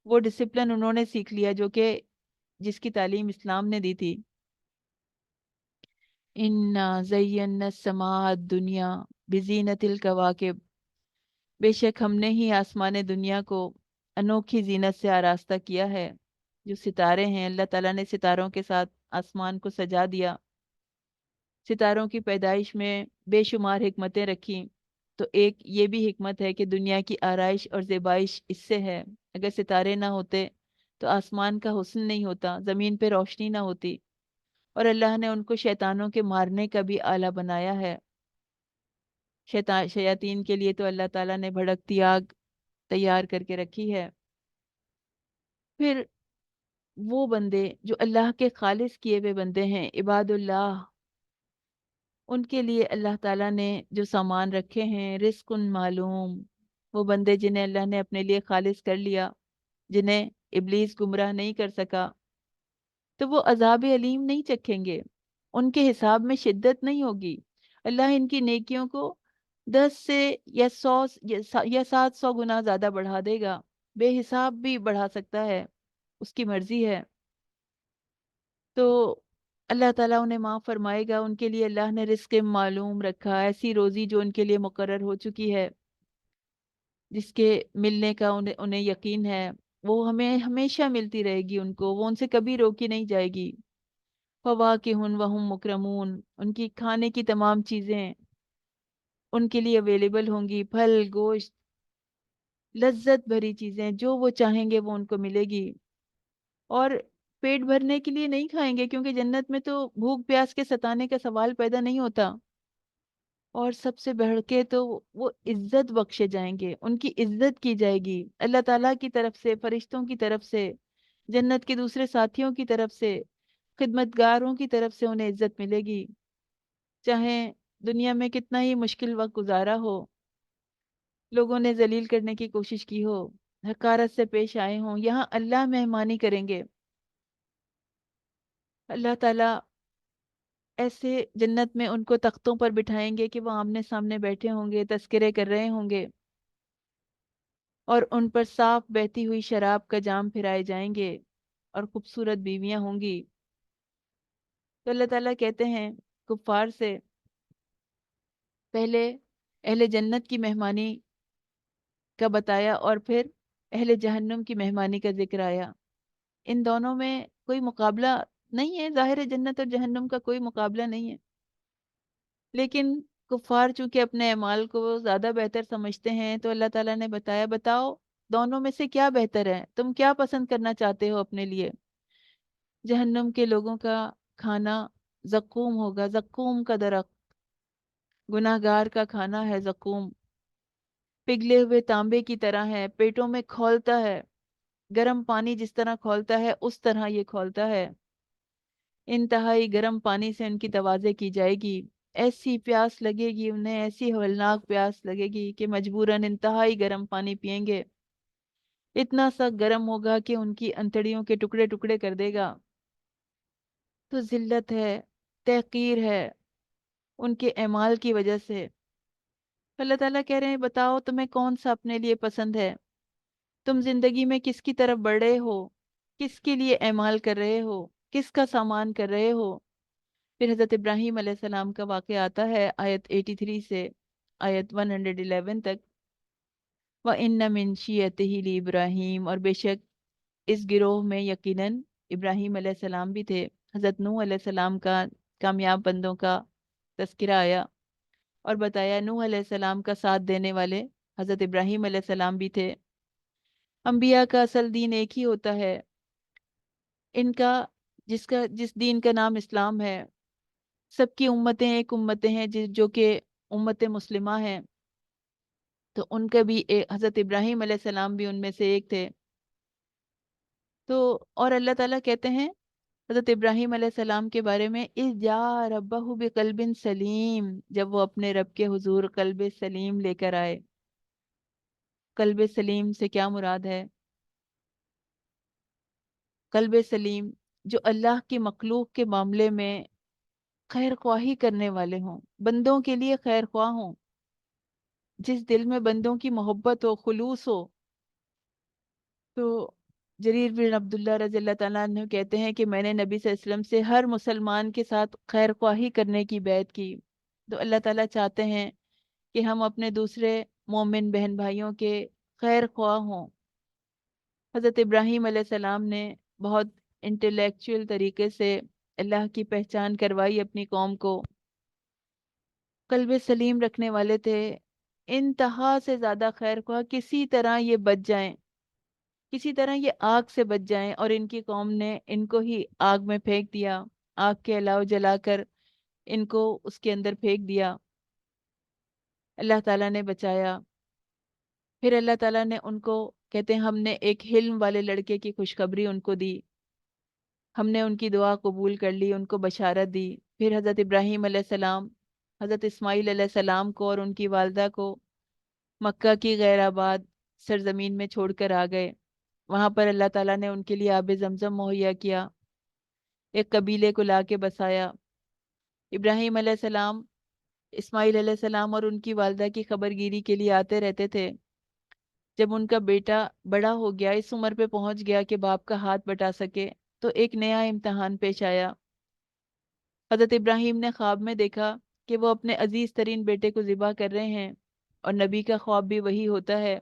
S1: وہ ڈسپلن انہوں نے سیکھ لیا جو کہ جس کی تعلیم اسلام نے دی تھی۔ اِنَّا زَيَّنَّا السَّمَاءَ الدُّنْيَا بِزِينَةِ الْكَوَاكِبِ، بے شک ہم نے ہی آسمان دنیا کو انوکھی زینت سے آراستہ کیا ہے۔ جو ستارے ہیں، اللہ تعالیٰ نے ستاروں کے ساتھ آسمان کو سجا دیا، ستاروں کی پیدائش میں بے شمار حکمتیں رکھی۔ تو ایک یہ بھی حکمت ہے کہ دنیا کی آرائش اور زیبائش اس سے ہے۔ اگر ستارے نہ ہوتے تو آسمان کا حسن نہیں ہوتا، زمین پہ روشنی نہ ہوتی، اور اللہ نے ان کو شیطانوں کے مارنے کا بھی آلہ بنایا ہے۔ شیاطین کے لیے تو اللہ تعالیٰ نے بھڑکتی آگ تیار کر کے رکھی ہے۔ پھر وہ بندے جو اللہ کے خالص کیے ہوئے بندے ہیں، عباد اللہ، ان کے لیے اللہ تعالیٰ نے جو سامان رکھے ہیں، رزق معلوم، وہ بندے جنہیں اللہ نے اپنے لیے خالص کر لیا، جنہیں ابلیس گمراہ نہیں کر سکا، تو وہ عذاب علیم نہیں چکھیں گے، ان کے حساب میں شدت نہیں ہوگی۔ اللہ ان کی نیکیوں کو 10 سے یا 100 یا 700 گنا زیادہ بڑھا دے گا، بے حساب بھی بڑھا سکتا ہے، اس کی مرضی ہے۔ تو اللہ تعالیٰ انہیں معاف فرمائے گا، ان کے لیے اللہ نے رزق معلوم رکھا، ایسی روزی جو ان کے لیے مقرر ہو چکی ہے، جس کے ملنے کا انہیں یقین ہے، وہ ہمیں ہمیشہ ملتی رہے گی، ان کو وہ ان سے کبھی روکی نہیں جائے گی۔ فواکہن وہم مکرمون، ان کی کھانے کی تمام چیزیں ان کے لیے اویلیبل ہوں گی، پھل گوشت، لذت بھری چیزیں جو وہ چاہیں گے وہ ان کو ملے گی۔ اور پیٹ بھرنے کے لیے نہیں کھائیں گے، کیونکہ جنت میں تو بھوک پیاس کے ستانے کا سوال پیدا نہیں ہوتا۔ اور سب سے بڑھ کے تو وہ عزت بخشے جائیں گے، ان کی عزت کی جائے گی اللہ تعالیٰ کی طرف سے، فرشتوں کی طرف سے، جنت کے دوسرے ساتھیوں کی طرف سے، خدمتگاروں کی طرف سے انہیں عزت ملے گی۔ چاہے دنیا میں کتنا ہی مشکل وقت گزارا ہو، لوگوں نے ذلیل کرنے کی کوشش کی ہو، حقارت سے پیش آئے ہوں، یہاں اللہ مہمانی کریں گے۔ اللہ تعالیٰ ایسے جنت میں ان کو تختوں پر بٹھائیں گے کہ وہ آمنے سامنے بیٹھے ہوں گے، تذکرے کر رہے ہوں گے، اور ان پر صاف بہتی ہوئی شراب کا جام پھرائے جائیں گے، اور خوبصورت بیویاں ہوں گی۔ تو اللہ تعالیٰ کہتے ہیں کفار سے، پہلے اہل جنت کی مہمانی کا بتایا اور پھر اہل جہنم کی مہمانی کا ذکر آیا۔ ان دونوں میں کوئی مقابلہ نہیں ہے، ظاہر ہے جنت اور جہنم کا کوئی مقابلہ نہیں ہے، لیکن کفار چونکہ اپنے اعمال کو زیادہ بہتر سمجھتے ہیں، تو اللہ تعالیٰ نے بتایا بتاؤ دونوں میں سے کیا بہتر ہے، تم کیا پسند کرنا چاہتے ہو اپنے لیے؟ جہنم کے لوگوں کا کھانا زقوم ہوگا، زقوم کا درخت، گناہگار کا کھانا ہے زقوم، پگھلے ہوئے تانبے کی طرح ہے، پیٹوں میں کھولتا ہے، گرم پانی جس طرح کھولتا ہے اس طرح یہ کھولتا ہے۔ انتہائی گرم پانی سے ان کی توازے کی جائے گی، ایسی پیاس لگے گی انہیں، ایسی ہولناک پیاس لگے گی کہ مجبوراً انتہائی گرم پانی پئیں گے، اتنا سا گرم ہوگا کہ ان کی انتڑیوں کے ٹکڑے ٹکڑے کر دے گا۔ تو ذلت ہے، تحقیر ہے ان کے اعمال کی وجہ سے۔ اللہ تعالیٰ کہہ رہے ہیں بتاؤ تمہیں کون سا اپنے لیے پسند ہے، تم زندگی میں کس کی طرف بڑھ رہے ہو، کس کے لیے اعمال کر رہے ہو، کس کا سامان کر رہے ہو۔ پھر حضرت ابراہیم علیہ السلام کا واقعہ آتا ہے آیت 83 سے آیت 111 تک۔ وَإِنَّ مِن شِيَّتِهِ لِإِبْرَاهِيمَ، اور بے شک اس گروہ میں یقیناً ابراہیم علیہ السلام بھی تھے۔ حضرت نوح علیہ السلام کا کامیاب بندوں کا تذکرہ آیا، اور بتایا نوح علیہ السلام کا ساتھ دینے والے حضرت ابراہیم علیہ السلام بھی تھے۔ انبیاء کا اصل دین ایک ہی ہوتا ہے، ان کا جس دین کا نام اسلام ہے، سب کی امتیں ایک امتیں ہیں جو کہ امت مسلمہ ہیں، تو ان کا بھی حضرت ابراہیم علیہ السلام بھی ان میں سے ایک تھے۔ تو اور اللہ تعالیٰ کہتے ہیں حضرت ابراہیم علیہ السلام کے بارے میں، اِذْ جَاءَ رَبَّهُ بِقَلْبٍ سلیم، جب وہ اپنے رب کے حضور قلب سلیم لے کر آئے۔ قلب سلیم سے کیا مراد ہے؟ قلب سلیم جو اللہ کی مخلوق کے معاملے میں خیر خواہی کرنے والے ہوں، بندوں کے لیے خیر خواہ ہوں، جس دل میں بندوں کی محبت ہو، خلوص ہو۔ تو جریر بن عبداللہ رضی اللہ تعالیٰ عنہ کہتے ہیں کہ میں نے نبی صلی اللہ علیہ وسلم سے ہر مسلمان کے ساتھ خیر خواہی کرنے کی بیعت کی۔ تو اللہ تعالیٰ چاہتے ہیں کہ ہم اپنے دوسرے مومن بہن بھائیوں کے خیر خواہ ہوں۔ حضرت ابراہیم علیہ السلام نے بہت انٹلیکچوئل طریقے سے اللہ کی پہچان کروائی اپنی قوم کو، قلب سلیم رکھنے والے تھے، انتہا سے زیادہ خیر خواہ، کسی طرح یہ بچ جائیں، کسی طرح یہ آگ سے بچ جائیں، اور ان کی قوم نے ان کو ہی آگ میں پھینک دیا، آگ کے علاوہ جلا کر ان کو اس کے اندر پھینک دیا۔ اللہ تعالیٰ نے بچایا۔ پھر اللہ تعالیٰ نے ان کو، کہتے ہیں ہم نے ایک حلم والے لڑکے کی خوشخبری ان کو دی، ہم نے ان کی دعا قبول کر لی، ان کو بشارت دی۔ پھر حضرت ابراہیم علیہ السلام حضرت اسماعیل علیہ السلام کو اور ان کی والدہ کو مکہ کی غیر آباد سرزمین میں چھوڑ کر آ گئے۔ وہاں پر اللہ تعالیٰ نے ان کے لیے آب زمزم مہیا کیا، ایک قبیلے کو لا کے بسایا۔ ابراہیم علیہ السلام اسماعیل علیہ السلام اور ان کی والدہ کی خبر گیری کے لیے آتے رہتے تھے۔ جب ان کا بیٹا بڑا ہو گیا، اس عمر پہ پہنچ گیا کہ باپ کا ہاتھ بٹا سکے، تو ایک نیا امتحان پیش آیا۔ حضرت ابراہیم نے خواب میں دیکھا کہ وہ اپنے عزیز ترین بیٹے کو ذبح کر رہے ہیں، اور نبی کا خواب بھی وہی ہوتا ہے۔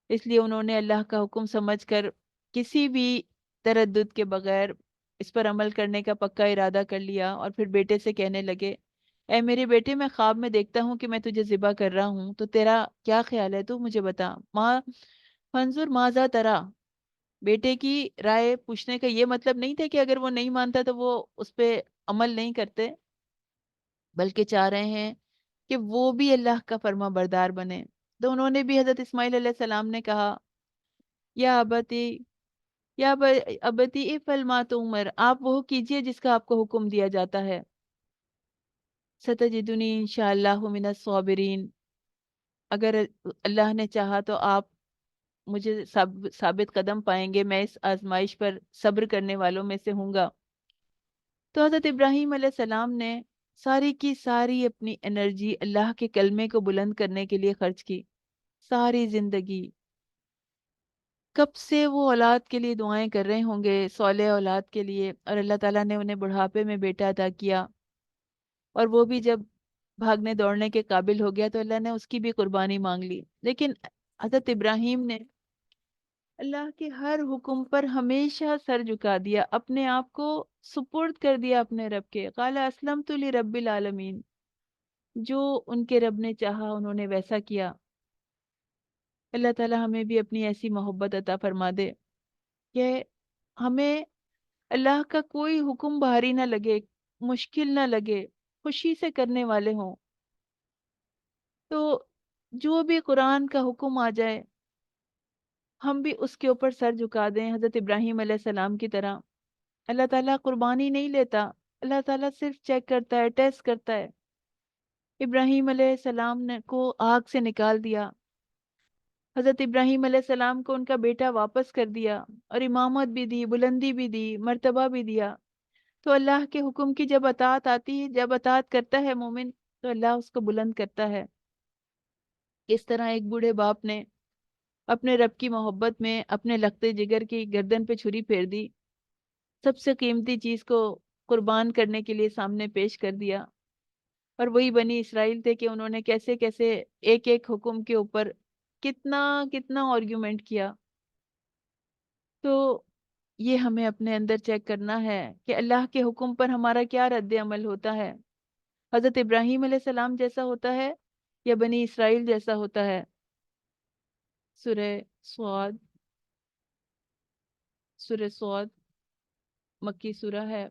S1: اس لیے انہوں نے اللہ کا حکم سمجھ کر کسی بھی تردد کے بغیر اس پر عمل کرنے کا پکا ارادہ کر لیا، اور پھر بیٹے سے کہنے لگے، اے میرے بیٹے، میں خواب میں دیکھتا ہوں کہ میں تجھے ذبح کر رہا ہوں، تو تیرا کیا خیال ہے؟ تو مجھے بتا۔ ماں فنظر ماذا ترا، بیٹے کی رائے پوچھنے کا یہ مطلب نہیں تھا کہ اگر وہ نہیں مانتا تو وہ اس پہ عمل نہیں کرتے، بلکہ چاہ رہے ہیں کہ وہ بھی اللہ کا فرما بردار بنے۔ تو انہوں نے بھی حضرت اسماعیل علیہ السلام نے کہا، یا ابتی، ابتی افعل ما تؤمر، آپ وہ کیجئے جس کا آپ کو حکم دیا جاتا ہے۔ ستجدنی انشاءاللہ من الصابرین، اگر اللہ نے چاہا تو آپ مجھے ثابت قدم پائیں گے، میں اس آزمائش پر صبر کرنے والوں میں سے ہوں گا۔ تو حضرت ابراہیم علیہ السلام نے ساری کی ساری اپنی انرجی اللہ کے کلمے کو بلند کرنے کے لیے خرچ کی۔ ساری زندگی، کب سے وہ اولاد کے لیے دعائیں کر رہے ہوں گے، صالح اولاد کے لیے، اور اللہ تعالیٰ نے انہیں بڑھاپے میں بیٹا عطا کیا، اور وہ بھی جب بھاگنے دوڑنے کے قابل ہو گیا تو اللہ نے اس کی بھی قربانی مانگ لی۔ لیکن حضرت ابراہیم نے اللہ کے ہر حکم پر ہمیشہ سر جھکا دیا، اپنے آپ کو سپرد کر دیا اپنے رب کے۔ قال اسلمت لرب العالمین، جو ان کے رب نے چاہا انہوں نے ویسا کیا۔ اللہ تعالی ہمیں بھی اپنی ایسی محبت عطا فرما دے کہ ہمیں اللہ کا کوئی حکم بھاری نہ لگے، مشکل نہ لگے، خوشی سے کرنے والے ہوں۔ تو جو بھی قرآن کا حکم آ جائے ہم بھی اس کے اوپر سر جھکا دیں، حضرت ابراہیم علیہ السلام کی طرح۔ اللہ تعالیٰ قربانی نہیں لیتا، اللہ تعالیٰ صرف چیک کرتا ہے، ٹیسٹ کرتا ہے۔ ابراہیم علیہ السلام نے کو آگ سے نکال دیا، حضرت ابراہیم علیہ السلام کو ان کا بیٹا واپس کر دیا، اور امامت بھی دی، بلندی بھی دی، مرتبہ بھی دیا۔ تو اللہ کے حکم کی جب اطاعت آتی ہے، جب اطاعت کرتا ہے مومن، تو اللہ اس کو بلند کرتا ہے۔ اس طرح ایک بوڑھے باپ نے اپنے رب کی محبت میں اپنے لختے جگر کی گردن پہ چھری پھیر دی، سب سے قیمتی چیز کو قربان کرنے کے لیے سامنے پیش کر دیا، اور وہی بنی اسرائیل تھے کہ انہوں نے کیسے کیسے ایک ایک حکم کے اوپر کتنا کتنا آرگیومنٹ کیا۔ تو یہ ہمیں اپنے اندر چیک کرنا ہے کہ اللہ کے حکم پر ہمارا کیا رد عمل ہوتا ہے، حضرت ابراہیم علیہ السلام جیسا ہوتا ہے یا بنی اسرائیل جیسا ہوتا ہے۔ سورہ سعد، سورہ سعد مکی سورہ ہے۔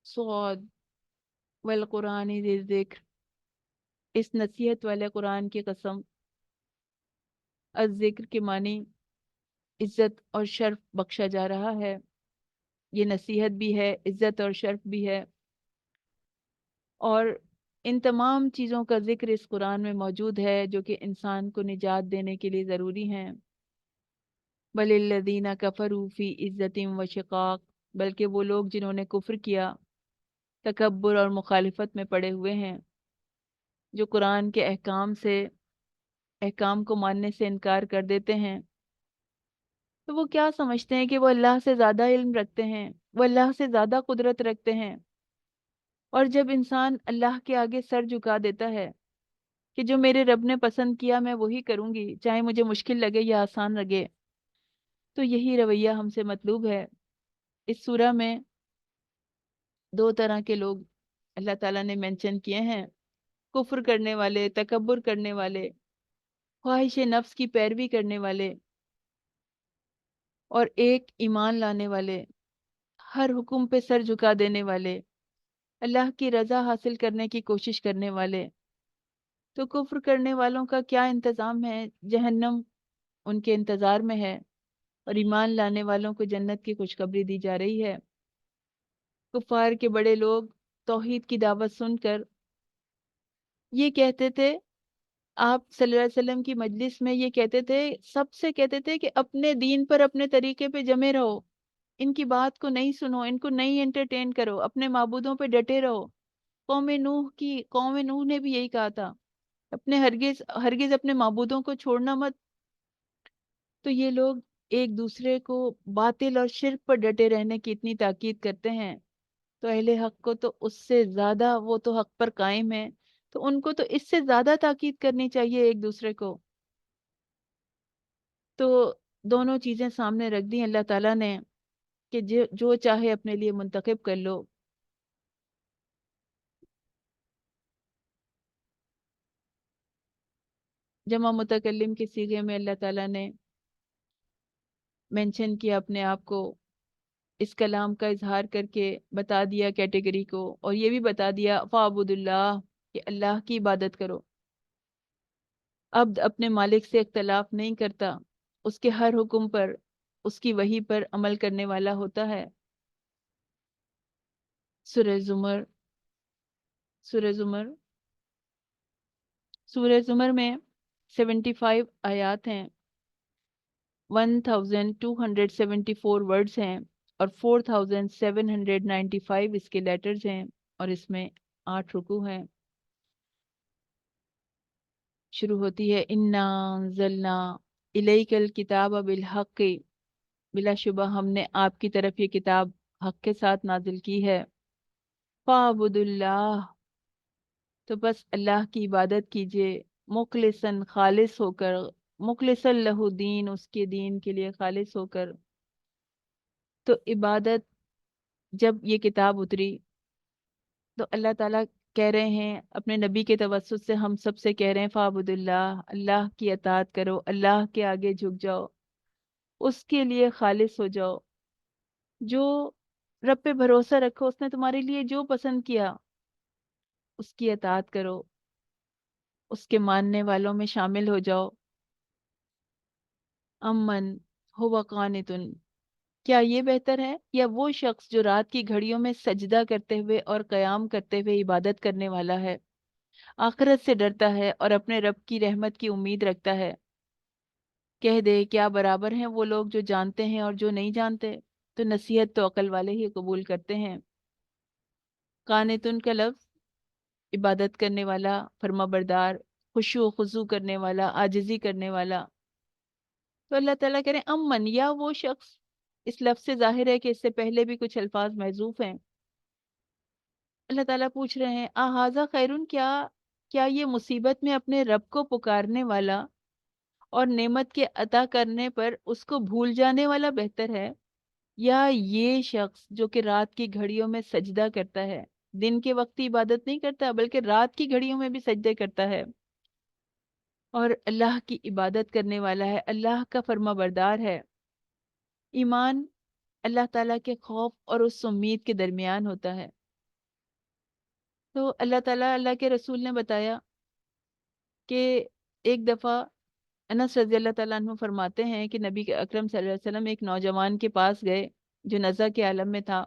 S1: سعد والقرآن ذی الذکر، اس نصیحت والے قرآن کی قسم۔ الذکر کے معنی عزت اور شرف بخشا جا رہا ہے، یہ نصیحت بھی ہے، عزت اور شرف بھی ہے، اور ان تمام چیزوں کا ذکر اس قرآن میں موجود ہے جو کہ انسان کو نجات دینے کے لیے ضروری ہیں۔ بل الذین کفروا فی عزت و شقاق، بلکہ وہ لوگ جنہوں نے کفر کیا، تکبر اور مخالفت میں پڑے ہوئے ہیں، جو قرآن کے احکام کو ماننے سے انکار کر دیتے ہیں۔ تو وہ کیا سمجھتے ہیں کہ وہ اللہ سے زیادہ علم رکھتے ہیں، وہ اللہ سے زیادہ قدرت رکھتے ہیں، اور جب انسان اللہ کے آگے سر جھکا دیتا ہے کہ جو میرے رب نے پسند کیا میں وہی کروں گی، چاہے مجھے مشکل لگے یا آسان لگے، تو یہی رویہ ہم سے مطلوب ہے۔ اس سورہ میں دو طرح کے لوگ اللہ تعالیٰ نے مینشن کیے ہیں، کفر کرنے والے، تکبر کرنے والے، خواہش نفس کی پیروی کرنے والے، اور ایک ایمان لانے والے، ہر حکم پہ سر جھکا دینے والے، اللہ کی رضا حاصل کرنے کی کوشش کرنے والے۔ تو کفر کرنے والوں کا کیا انتظام ہے؟ جہنم ان کے انتظار میں ہے، اور ایمان لانے والوں کو جنت کی خوشخبری دی جا رہی ہے۔ کفار کے بڑے لوگ توحید کی دعوت سن کر یہ کہتے تھے، آپ صلی اللہ علیہ وسلم کی مجلس میں یہ کہتے تھے، سب سے کہتے تھے کہ اپنے دین پر اپنے طریقے پہ جمے رہو، ان کی بات کو نہیں سنو، ان کو نہیں انٹرٹین کرو، اپنے معبودوں پہ ڈٹے رہو۔ قوم نوح نے بھی یہی کہا تھا، اپنے ہرگز ہرگز اپنے معبودوں کو چھوڑنا مت۔ تو یہ لوگ ایک دوسرے کو باطل اور شرک پر ڈٹے رہنے کی اتنی تاکید کرتے ہیں، تو اہل حق کو تو اس سے زیادہ، وہ تو حق پر قائم ہے، تو ان کو تو اس سے زیادہ تاکید کرنی چاہیے ایک دوسرے کو۔ تو دونوں چیزیں سامنے رکھ دی اللہ تعالیٰ نے کہ جو چاہے اپنے لیے منتخب کر لو۔ جمع متکلم کے صیغے میں اللہ تعالیٰ نے مینشن کیا اپنے آپ کو، اس کلام کا اظہار کر کے بتا دیا کیٹیگری کو، اور یہ بھی بتا دیا فَاعْبُدُ اللَّهِ کہ اللہ کی عبادت کرو۔ عبد اپنے مالک سے اختلاف نہیں کرتا، اس کے ہر حکم پر، اس کی وحی پر عمل کرنے والا ہوتا ہے۔ سورہ زمر سورہ زمر سورہ زمر میں 75 آیات ہیں، 1274 ورڈز ہیں، اور 4795 اس کے لیٹرز ہیں، اور اس میں 8 رکوع ہیں۔ شروع ہوتی ہے اِنَّا أَنزَلْنَا إِلَيْكَ الْكِتَابَ بِالْحَقِّ، بلا شبہ ہم نے آپ کی طرف یہ کتاب حق کے ساتھ نازل کی ہے۔ فَاعْبُدُ اللَّهَ، تو بس اللہ کی عبادت کیجئے، مخلصاً خالص ہو کر، مخلصاً لہ دین، اس کے دین کے لیے خالص ہو کر۔ تو عبادت، جب یہ کتاب اتری تو اللہ تعالیٰ کہہ رہے ہیں اپنے نبی کے توسط سے، ہم سب سے کہہ رہے ہیں فَاعْبُدُ اللَّهَ، اللہ کی اطاعت کرو، اللہ کے آگے جھک جاؤ، اس کے لیے خالص ہو جاؤ۔ جو رب پہ بھروسہ رکھو، اس نے تمہارے لیے جو پسند کیا اس کی اطاعت کرو، اس کے ماننے والوں میں شامل ہو جاؤ۔ امن ہوا قانتن، کیا یہ بہتر ہے یا وہ شخص جو رات کی گھڑیوں میں سجدہ کرتے ہوئے اور قیام کرتے ہوئے عبادت کرنے والا ہے، آخرت سے ڈرتا ہے اور اپنے رب کی رحمت کی امید رکھتا ہے؟ کہہ دے کیا برابر ہیں وہ لوگ جو جانتے ہیں اور جو نہیں جانتے؟ تو نصیحت تو عقل والے ہی قبول کرتے ہیں۔ قانتن کا لفظ عبادت کرنے والا، فرما بردار، خشوع و خضوع کرنے والا، عاجزی کرنے والا۔ تو اللہ تعالیٰ کہہ رہے ہیں امن، یا وہ شخص، اس لفظ سے ظاہر ہے کہ اس سے پہلے بھی کچھ الفاظ محذوف ہیں۔ اللہ تعالیٰ پوچھ رہے ہیں احاذا خیرن، کیا یہ مصیبت میں اپنے رب کو پکارنے والا اور نعمت کے عطا کرنے پر اس کو بھول جانے والا بہتر ہے، یا یہ شخص جو کہ رات کی گھڑیوں میں سجدہ کرتا ہے، دن کے وقت ہی عبادت نہیں کرتا بلکہ رات کی گھڑیوں میں بھی سجدے کرتا ہے، اور اللہ کی عبادت کرنے والا ہے، اللہ کا فرما بردار ہے۔ ایمان اللہ تعالیٰ کے خوف اور اس امید کے درمیان ہوتا ہے۔ تو اللہ تعالیٰ، اللہ کے رسول نے بتایا کہ ایک دفعہ انس رضی اللہ تعالیٰ عنہ فرماتے ہیں کہ نبی کے اکرم صلی اللہ علیہ وسلم ایک نوجوان کے پاس گئے جو نزع کے عالم میں تھا،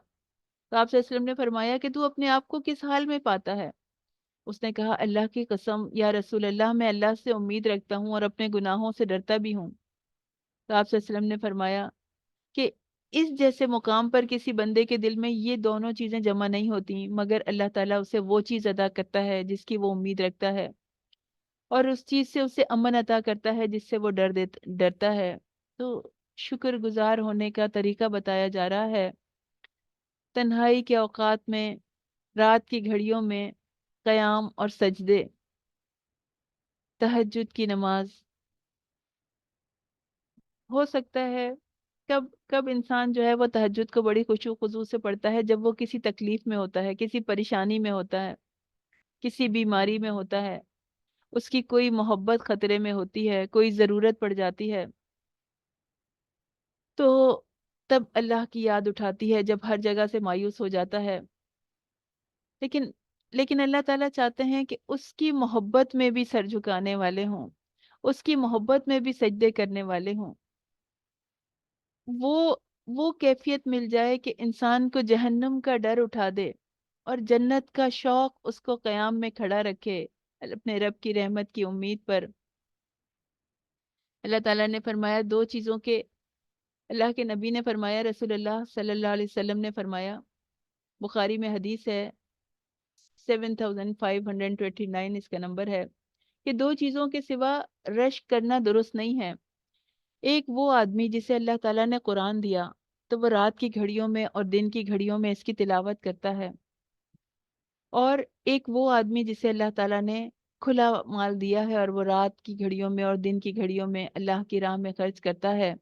S1: تو آپ صلی اللہ علیہ وسلم نے فرمایا کہ تو اپنے آپ کو کس حال میں پاتا ہے؟ اس نے کہا اللہ کی قسم یا رسول اللہ، میں اللہ سے امید رکھتا ہوں اور اپنے گناہوں سے ڈرتا بھی ہوں۔ تو آپ صلی اللہ علیہ وسلم نے فرمایا کہ اس جیسے مقام پر کسی بندے کے دل میں یہ دونوں چیزیں جمع نہیں ہوتی، مگر اللہ تعالیٰ اسے وہ چیز عطا کرتا ہے جس کی وہ امید رکھتا ہے، اور اس چیز سے اسے امن عطا کرتا ہے جس سے وہ ڈرتا ہے۔ تو شکر گزار ہونے کا طریقہ بتایا جا رہا ہے۔ تنہائی کے اوقات میں، رات کی گھڑیوں میں قیام اور سجدے، تہجد کی نماز، ہو سکتا ہے کب کب انسان جو ہے وہ تہجد کو بڑی خشوع و خضوع سے پڑھتا ہے، جب وہ کسی تکلیف میں ہوتا ہے، کسی پریشانی میں ہوتا ہے، کسی بیماری میں ہوتا ہے، اس کی کوئی محبت خطرے میں ہوتی ہے، کوئی ضرورت پڑ جاتی ہے، تو تب اللہ کی یاد اٹھاتی ہے جب ہر جگہ سے مایوس ہو جاتا ہے۔ لیکن لیکن اللہ تعالیٰ چاہتے ہیں کہ اس کی محبت میں بھی سر جھکانے والے ہوں، اس کی محبت میں بھی سجدے کرنے والے ہوں، وہ وہ کیفیت مل جائے کہ انسان کو جہنم کا ڈر اٹھا دے اور جنت کا شوق اس کو قیام میں کھڑا رکھے اپنے رب کی رحمت کی امید پر۔ اللہ تعالیٰ نے فرمایا دو چیزوں کے اللہ کے نبی نے فرمایا، رسول اللہ صلی اللہ علیہ وسلم نے فرمایا، بخاری میں حدیث ہے 7529 اس کا نمبر ہے، کہ دو چیزوں کے سوا رشک کرنا درست نہیں ہے۔ ایک وہ آدمی جسے اللہ تعالیٰ نے قرآن دیا تو وہ رات کی گھڑیوں میں اور دن کی گھڑیوں میں اس کی تلاوت کرتا ہے، اور ایک وہ آدمی جسے اللہ تعالیٰ نے کھلا مال دیا ہے اور وہ رات کی گھڑیوں میں اور دن کی گھڑیوں میں اللہ کی راہ میں خرچ کرتا ہے۔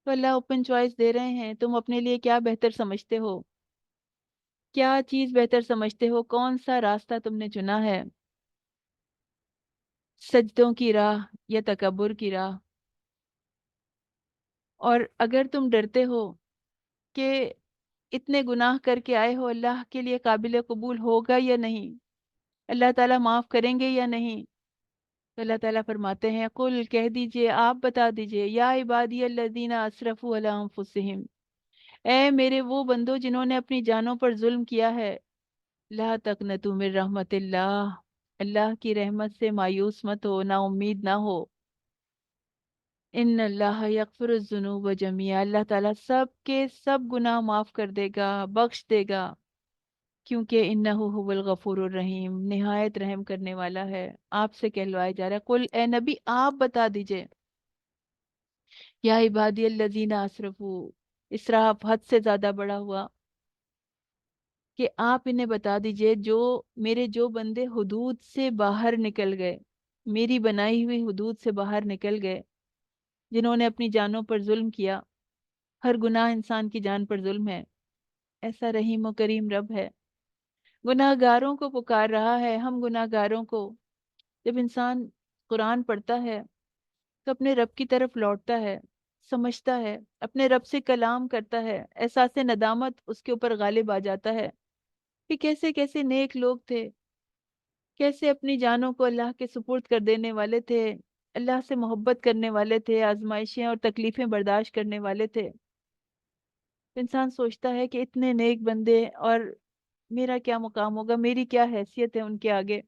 S1: تو اللہ اوپن چوائس دے رہے ہیں، تم اپنے لیے کیا بہتر سمجھتے ہو؟ کیا چیز بہتر سمجھتے ہو؟ کون سا راستہ تم نے چنا ہے؟ سجدوں کی راہ یا تکبر کی راہ؟ اور اگر تم ڈرتے ہو کہ اتنے گناہ کر کے آئے ہو، اللہ کے لیے قابل قبول ہوگا یا نہیں، اللہ تعالیٰ معاف کریں گے یا نہیں، تو اللہ تعالیٰ فرماتے ہیں، قل کہہ دیجئے، آپ بتا دیجئے، یا عبادی الذین اسرفوا علی انفسہم، اے میرے وہ بندو جنہوں نے اپنی جانوں پر ظلم کیا ہے، لا تقنطوا من رحمت اللہ، اللہ کی رحمت سے مایوس مت ہو، نا امید نہ ہو۔ ان اللہ یغفر الذنوب جميعا، اللہ تعالیٰ سب کے سب گناہ معاف کر دے گا، بخش دے گا، کیونکہ انہ هو الغفور الرحیم، نہایت رحم کرنے والا ہے۔ آپ سے کہلوایا جا رہا ہے، قل اے نبی آپ بتا دیجئے، یا عبادی الذین اسرفوا، اسراف حد سے زیادہ بڑا ہوا، کہ آپ انہیں بتا دیجئے جو میرے جو بندے حدود سے باہر نکل گئے، میری بنائی ہوئی حدود سے باہر نکل گئے، جنہوں نے اپنی جانوں پر ظلم کیا۔ ہر گناہ انسان کی جان پر ظلم ہے، ایسا رحیم و کریم رب ہے، گناہ گاروں کو پکار رہا ہے، ہم گناہ گاروں کو۔ جب انسان قرآن پڑھتا ہے تو اپنے رب کی طرف لوٹتا ہے، سمجھتا ہے، اپنے رب سے کلام کرتا ہے، احساس ندامت اس کے اوپر غالب آ جاتا ہے کہ کیسے کیسے نیک لوگ تھے، کیسے اپنی جانوں کو اللہ کے سپرد کر دینے والے تھے، اللہ سے محبت کرنے والے تھے، آزمائشیں اور تکلیفیں برداشت کرنے والے تھے۔ انسان سوچتا ہے کہ اتنے نیک بندے، اور میرا کیا مقام ہوگا، میری کیا حیثیت ہے ان کے آگے،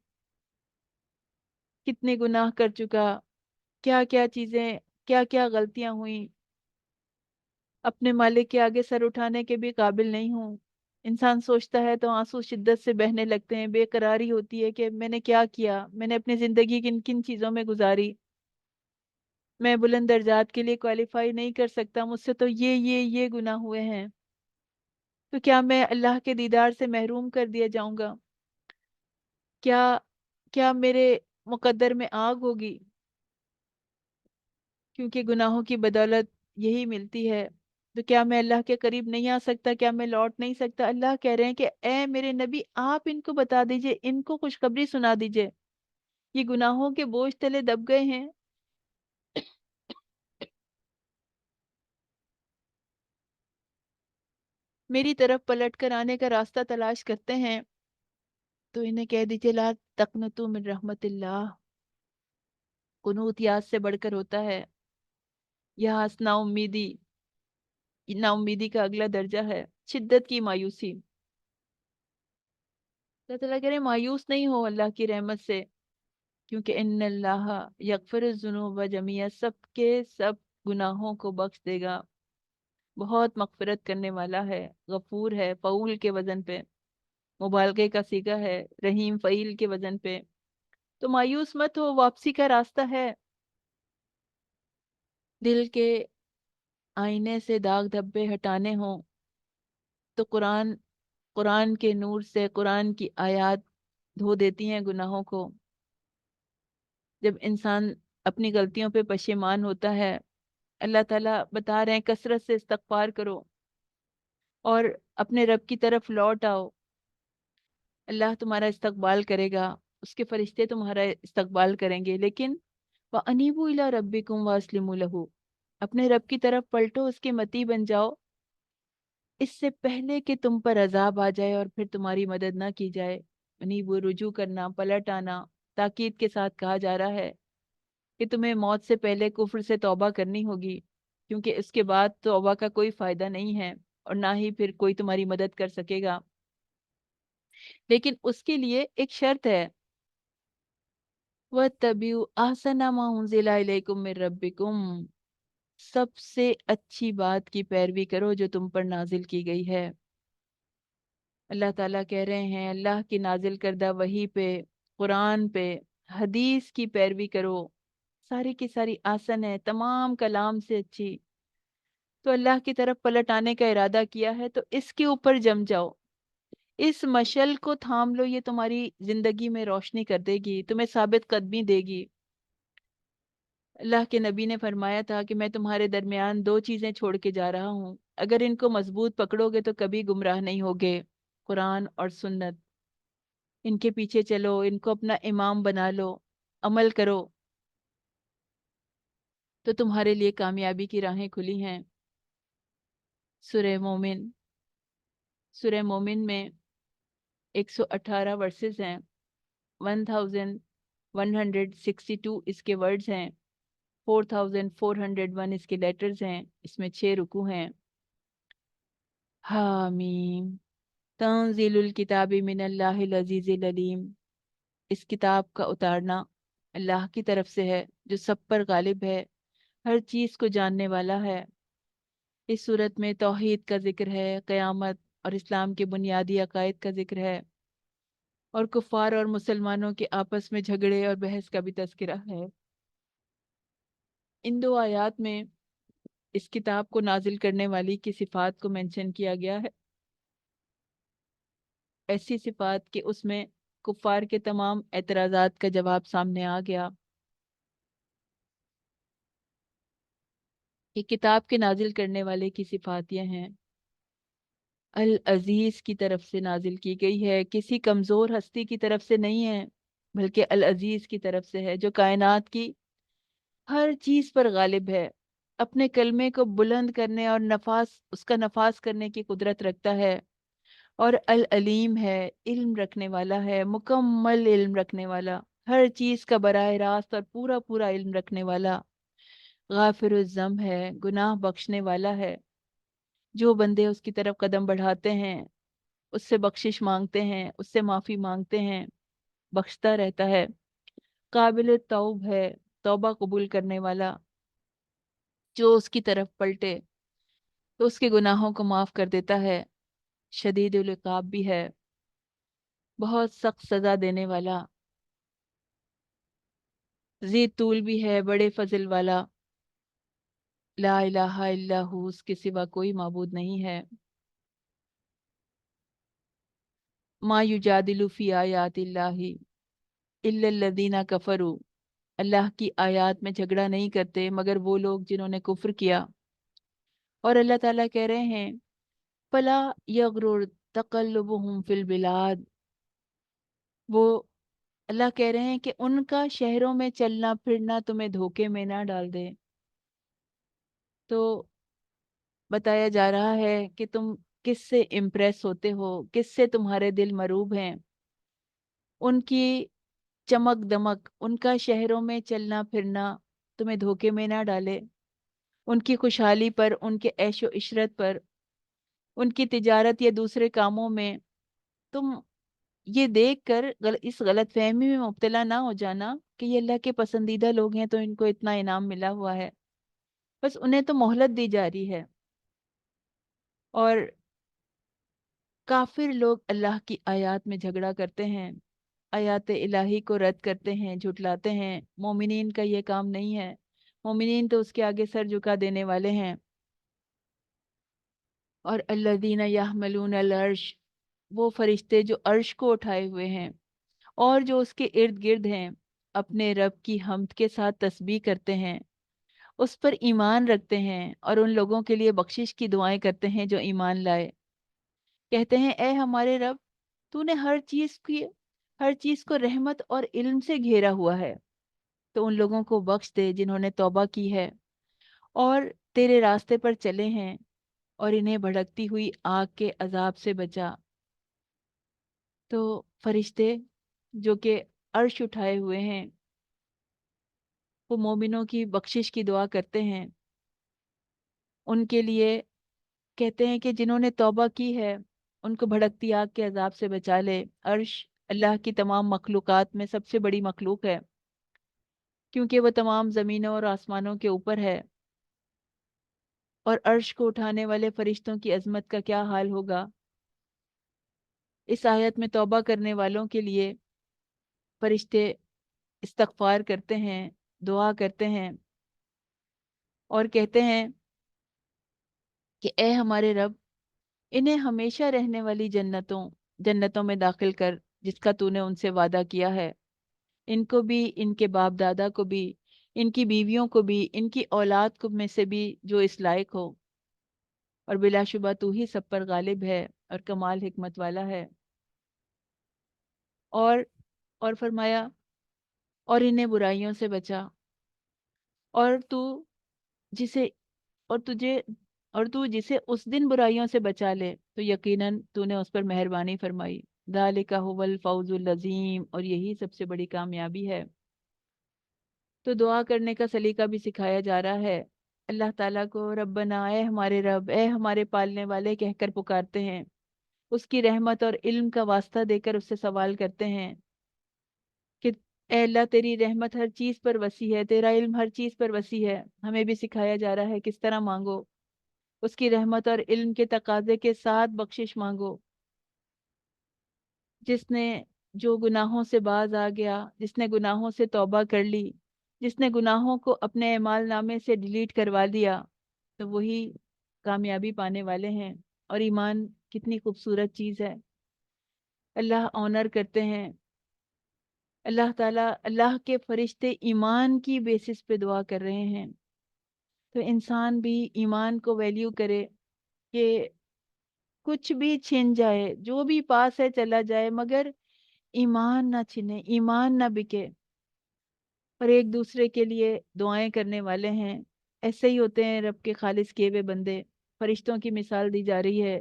S1: کتنے گناہ کر چکا، کیا کیا چیزیں، کیا کیا غلطیاں ہوئیں، اپنے مالک کے آگے سر اٹھانے کے بھی قابل نہیں ہوں۔ انسان سوچتا ہے تو آنسو شدت سے بہنے لگتے ہیں، بے قراری ہوتی ہے کہ میں نے کیا کیا، میں نے اپنی زندگی کن کن چیزوں میں گزاری، میں بلند درجات کے لیے کوالیفائی نہیں کر سکتا، مجھ سے تو یہ گناہ ہوئے ہیں، تو کیا میں اللہ کے دیدار سے محروم کر دیا جاؤں گا؟ کیا کیا میرے مقدر میں آگ ہوگی؟ کیونکہ گناہوں کی بدولت یہی ملتی ہے، تو کیا میں اللہ کے قریب نہیں آ سکتا؟ کیا میں لوٹ نہیں سکتا؟ اللہ کہہ رہے ہیں کہ اے میرے نبی آپ ان کو بتا دیجئے، ان کو خوشخبری سنا دیجئے، یہ گناہوں کے بوجھ تلے دب گئے ہیں، میری طرف پلٹ کر آنے کا راستہ تلاش کرتے ہیں، تو انہیں کہہ دیجئے، لا تقنطوا من رحمت اللہ، قنوت یاس سے بڑھ کر ہوتا ہے، یاس نا امیدی، نا امیدی کا اگلا درجہ ہے، شدت کی مایوسی۔ اللہ تعالیٰ کہہ رہے ہیں مایوس نہیں ہو اللہ کی رحمت سے، کیونکہ ان اللہ یغفر الذنوب جميعا، سب کے سب گناہوں کو بخش دے گا، بہت مغفرت کرنے والا ہے، غفور ہے، فعول کے وزن پہ، مبالغے کا صیغہ ہے، رحیم فعیل کے وزن پہ۔ تو مایوس مت ہو، واپسی کا راستہ ہے، دل کے آئینے سے داغ دھبے ہٹانے ہوں تو قرآن کے نور سے قرآن کی آیات دھو دیتی ہیں گناہوں کو۔ جب انسان اپنی غلطیوں پہ پشیمان ہوتا ہے، اللہ تعالیٰ بتا رہے ہیں کثرت سے استغفار کرو اور اپنے رب کی طرف لوٹ آؤ، اللہ تمہارا استقبال کرے گا، اس کے فرشتے تمہارا استقبال کریں گے، لیکن وَأَنِيبُوا إِلَىٰ رَبِّكُمْ وَأَسْلِمُوا لَهُ، اپنے رب کی طرف پلٹو، اس کے متی بن جاؤ، اس سے پہلے کہ تم پر عذاب آ جائے اور پھر تمہاری مدد نہ کی جائے۔ انیبو، رجوع کرنا، پلٹ آنا، تاکید کے ساتھ کہا جا رہا ہے کہ تمہیں موت سے پہلے کفر سے توبہ کرنی ہوگی، کیونکہ اس کے بعد توبہ کا کوئی فائدہ نہیں ہے اور نہ ہی پھر کوئی تمہاری مدد کر سکے گا، لیکن اس کے لیے ایک شرط ہے، وَاتَّبِعُوا أَحْسَنَ مَا أُنزِلَ إِلَيْكُم مِّن رَّبِّكُمْ، سب سے اچھی بات کی پیروی کرو جو تم پر نازل کی گئی ہے۔ اللہ تعالیٰ کہہ رہے ہیں اللہ کی نازل کردہ وحی پہ، قرآن پہ، حدیث کی پیروی کرو، ساری کی ساری آسن ہے، تمام کلام سے اچھی۔ تو اللہ کی طرف پلٹ آنے کا ارادہ کیا ہے تو اس کے اوپر جم جاؤ، اس مشل کو تھام لو، یہ تمہاری زندگی میں روشنی کر دے گی، تمہیں ثابت قدمی دے گی۔ اللہ کے نبی نے فرمایا تھا کہ میں تمہارے درمیان دو چیزیں چھوڑ کے جا رہا ہوں، اگر ان کو مضبوط پکڑو گے تو کبھی گمراہ نہیں ہوگے، قرآن اور سنت۔ ان کے پیچھے چلو، ان کو اپنا امام بنا لو، عمل کرو، تو تمہارے لیے کامیابی کی راہیں کھلی ہیں۔ سورہ مومن، سورہ مومن میں 118 ورسز ہیں، 1162 اس کے ورڈز ہیں، 4401 اس کے لیٹرز ہیں، اس میں 6 رکوع ہیں۔ حامیم تنزیل الکتاب من اللہ العزیز العلیم، اس کتاب کا اتارنا اللہ کی طرف سے ہے جو سب پر غالب ہے، ہر چیز کو جاننے والا ہے۔ اس صورت میں توحید کا ذکر ہے، قیامت اور اسلام کے بنیادی عقائد کا ذکر ہے، اور کفار اور مسلمانوں کے آپس میں جھگڑے اور بحث کا بھی تذکرہ ہے۔ ان دو آیات میں اس کتاب کو نازل کرنے والی کی صفات کو مینشن کیا گیا ہے، ایسی صفات کہ اس میں کفار کے تمام اعتراضات کا جواب سامنے آ گیا۔ کہ کتاب کے نازل کرنے والے کی صفات یہ ہیں، العزیز کی طرف سے نازل کی گئی ہے، کسی کمزور ہستی کی طرف سے نہیں ہے، بلکہ العزیز کی طرف سے ہے جو کائنات کی ہر چیز پر غالب ہے، اپنے کلمے کو بلند کرنے اور اس کا نفاذ کرنے کی قدرت رکھتا ہے، اور العلیم ہے، علم رکھنے والا ہے، مکمل علم رکھنے والا، ہر چیز کا براہ راست اور پورا پورا علم رکھنے والا، غافر الذنب ہے، گناہ بخشنے والا ہے، جو بندے اس کی طرف قدم بڑھاتے ہیں، اس سے بخشش مانگتے ہیں، اس سے معافی مانگتے ہیں، بخشتا رہتا ہے، قابل التوب ہے، توبہ قبول کرنے والا، جو اس کی طرف پلٹے تو اس کے گناہوں کو معاف کر دیتا ہے، شدید العقاب بھی ہے، بہت سخت سزا دینے والا، ذی طول بھی ہے، بڑے فضل والا، لا الہ الا ہو، اس کے سوا کوئی معبود نہیں ہے۔ ما یجادل فی آیات اللہ الا الذین کفروا، اللہ کی آیات میں جھگڑا نہیں کرتے مگر وہ لوگ جنہوں نے کفر کیا۔ اور اللہ تعالیٰ کہہ رہے ہیں فلا یغرر تقلبہم فی البلاد، وہ اللہ کہہ رہے ہیں کہ ان کا شہروں میں چلنا پھرنا تمہیں دھوکے میں نہ ڈال دے۔ تو بتایا جا رہا ہے کہ تم کس سے امپریس ہوتے ہو، کس سے تمہارے دل مروب ہیں، ان کی چمک دمک، ان کا شہروں میں چلنا پھرنا تمہیں دھوکے میں نہ ڈالے، ان کی خوشحالی پر، ان کے عیش و عشرت پر، ان کی تجارت یا دوسرے کاموں میں تم یہ دیکھ کر اس غلط فہمی میں مبتلا نہ ہو جانا کہ یہ اللہ کے پسندیدہ لوگ ہیں تو ان کو اتنا انعام ملا ہوا ہے، بس انہیں تو مہلت دی جا رہی ہے۔ اور کافر لوگ اللہ کی آیات میں جھگڑا کرتے ہیں، آیات الہی کو رد کرتے ہیں، جھٹلاتے ہیں، مومنین کا یہ کام نہیں ہے، مومنین تو اس کے آگے سر جھکا دینے والے ہیں۔ اور الذین یحملون العرش، وہ فرشتے جو عرش کو اٹھائے ہوئے ہیں اور جو اس کے ارد گرد ہیں، اپنے رب کی حمد کے ساتھ تسبیح کرتے ہیں، اس پر ایمان رکھتے ہیں، اور ان لوگوں کے لیے بخشش کی دعائیں کرتے ہیں جو ایمان لائے، کہتے ہیں اے ہمارے رب، تو نے ہر چیز کو رحمت اور علم سے گھیرا ہوا ہے، تو ان لوگوں کو بخش دے جنہوں نے توبہ کی ہے اور تیرے راستے پر چلے ہیں، اور انہیں بھڑکتی ہوئی آگ کے عذاب سے بچا۔ تو فرشتے جو کہ عرش اٹھائے ہوئے ہیں وہ مومنوں کی بخشش کی دعا کرتے ہیں، ان کے لیے کہتے ہیں کہ جنہوں نے توبہ کی ہے ان کو بھڑکتی آگ کے عذاب سے بچا لے۔ عرش اللہ کی تمام مخلوقات میں سب سے بڑی مخلوق ہے، کیونکہ وہ تمام زمینوں اور آسمانوں کے اوپر ہے، اور عرش کو اٹھانے والے فرشتوں کی عظمت کا کیا حال ہوگا۔ اس آیت میں توبہ کرنے والوں کے لیے فرشتے استغفار کرتے ہیں، دعا کرتے ہیں اور کہتے ہیں کہ اے ہمارے رب، انہیں ہمیشہ رہنے والی جنتوں میں داخل کر جس کا تو نے ان سے وعدہ کیا ہے، ان کو بھی، ان کے باپ دادا کو بھی، ان کی بیویوں کو بھی، ان کی اولاد کو میں سے بھی جو اس لائق ہو، اور بلا شبہ تو ہی سب پر غالب ہے اور کمال حکمت والا ہے۔ اور اور فرمایا اور انہیں برائیوں سے بچا، اور تو جسے اور تجھے اور تو جسے اس دن برائیوں سے بچا لے تو یقیناً تو نے اس پر مہربانی فرمائی۔ ذالک هو الفوز العظیم، اور یہی سب سے بڑی کامیابی ہے۔ تو دعا کرنے کا سلیقہ بھی سکھایا جا رہا ہے۔ اللہ تعالیٰ کو ربنا، اے ہمارے رب، اے ہمارے پالنے والے کہہ کر پکارتے ہیں، اس کی رحمت اور علم کا واسطہ دے کر اس سے سوال کرتے ہیں کہ اے اللہ، تیری رحمت ہر چیز پر وسیع ہے، تیرا علم ہر چیز پر وسیع ہے۔ ہمیں بھی سکھایا جا رہا ہے کس طرح مانگو، اس کی رحمت اور علم کے تقاضے کے ساتھ بخشش مانگو۔ جس نے جو گناہوں سے باز آ گیا، جس نے گناہوں سے توبہ کر لی، جس نے گناہوں کو اپنے اعمال نامے سے ڈیلیٹ کروا دیا، تو وہی کامیابی پانے والے ہیں۔ اور ایمان کتنی خوبصورت چیز ہے، اللہ آنر کرتے ہیں۔ اللہ تعالیٰ، اللہ کے فرشتے ایمان کی بیسس پہ دعا کر رہے ہیں، تو انسان بھی ایمان کو ویلیو کرے کہ کچھ بھی چھن جائے، جو بھی پاس ہے چلا جائے، مگر ایمان نہ چھنے، ایمان نہ بکے، اور ایک دوسرے کے لیے دعائیں کرنے والے ہیں۔ ایسے ہی ہوتے ہیں رب کے خالص کیے ہوئے بندے، فرشتوں کی مثال دی جا رہی ہے،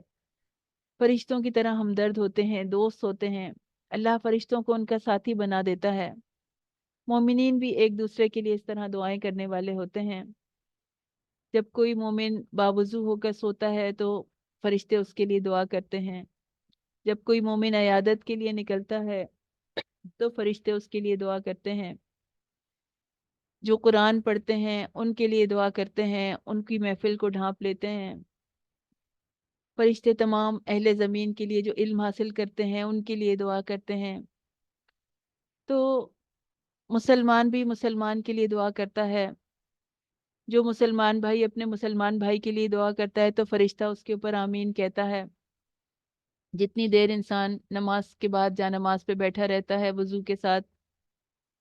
S1: فرشتوں کی طرح ہمدرد ہوتے ہیں، دوست ہوتے ہیں۔ اللہ فرشتوں کو ان کا ساتھی بنا دیتا ہے۔ مومنین بھی ایک دوسرے کے لیے اس طرح دعائیں کرنے والے ہوتے ہیں۔ جب کوئی مومن باوضو ہو کر سوتا ہے تو فرشتے اس کے لیے دعا کرتے ہیں۔ جب کوئی مومن عیادت کے لیے نکلتا ہے تو فرشتے اس کے لیے دعا کرتے ہیں۔ جو قرآن پڑھتے ہیں ان کے لیے دعا کرتے ہیں، ان کی محفل کو ڈھانپ لیتے ہیں۔ فرشتے تمام اہل زمین کے لیے جو علم حاصل کرتے ہیں ان کے لیے دعا کرتے ہیں۔ تو مسلمان بھی مسلمان کے لیے دعا کرتا ہے۔ جو مسلمان بھائی اپنے مسلمان بھائی کے لیے دعا کرتا ہے تو فرشتہ اس کے اوپر آمین کہتا ہے۔ جتنی دیر انسان نماز کے بعد جا نماز پہ بیٹھا رہتا ہے وضو کے ساتھ،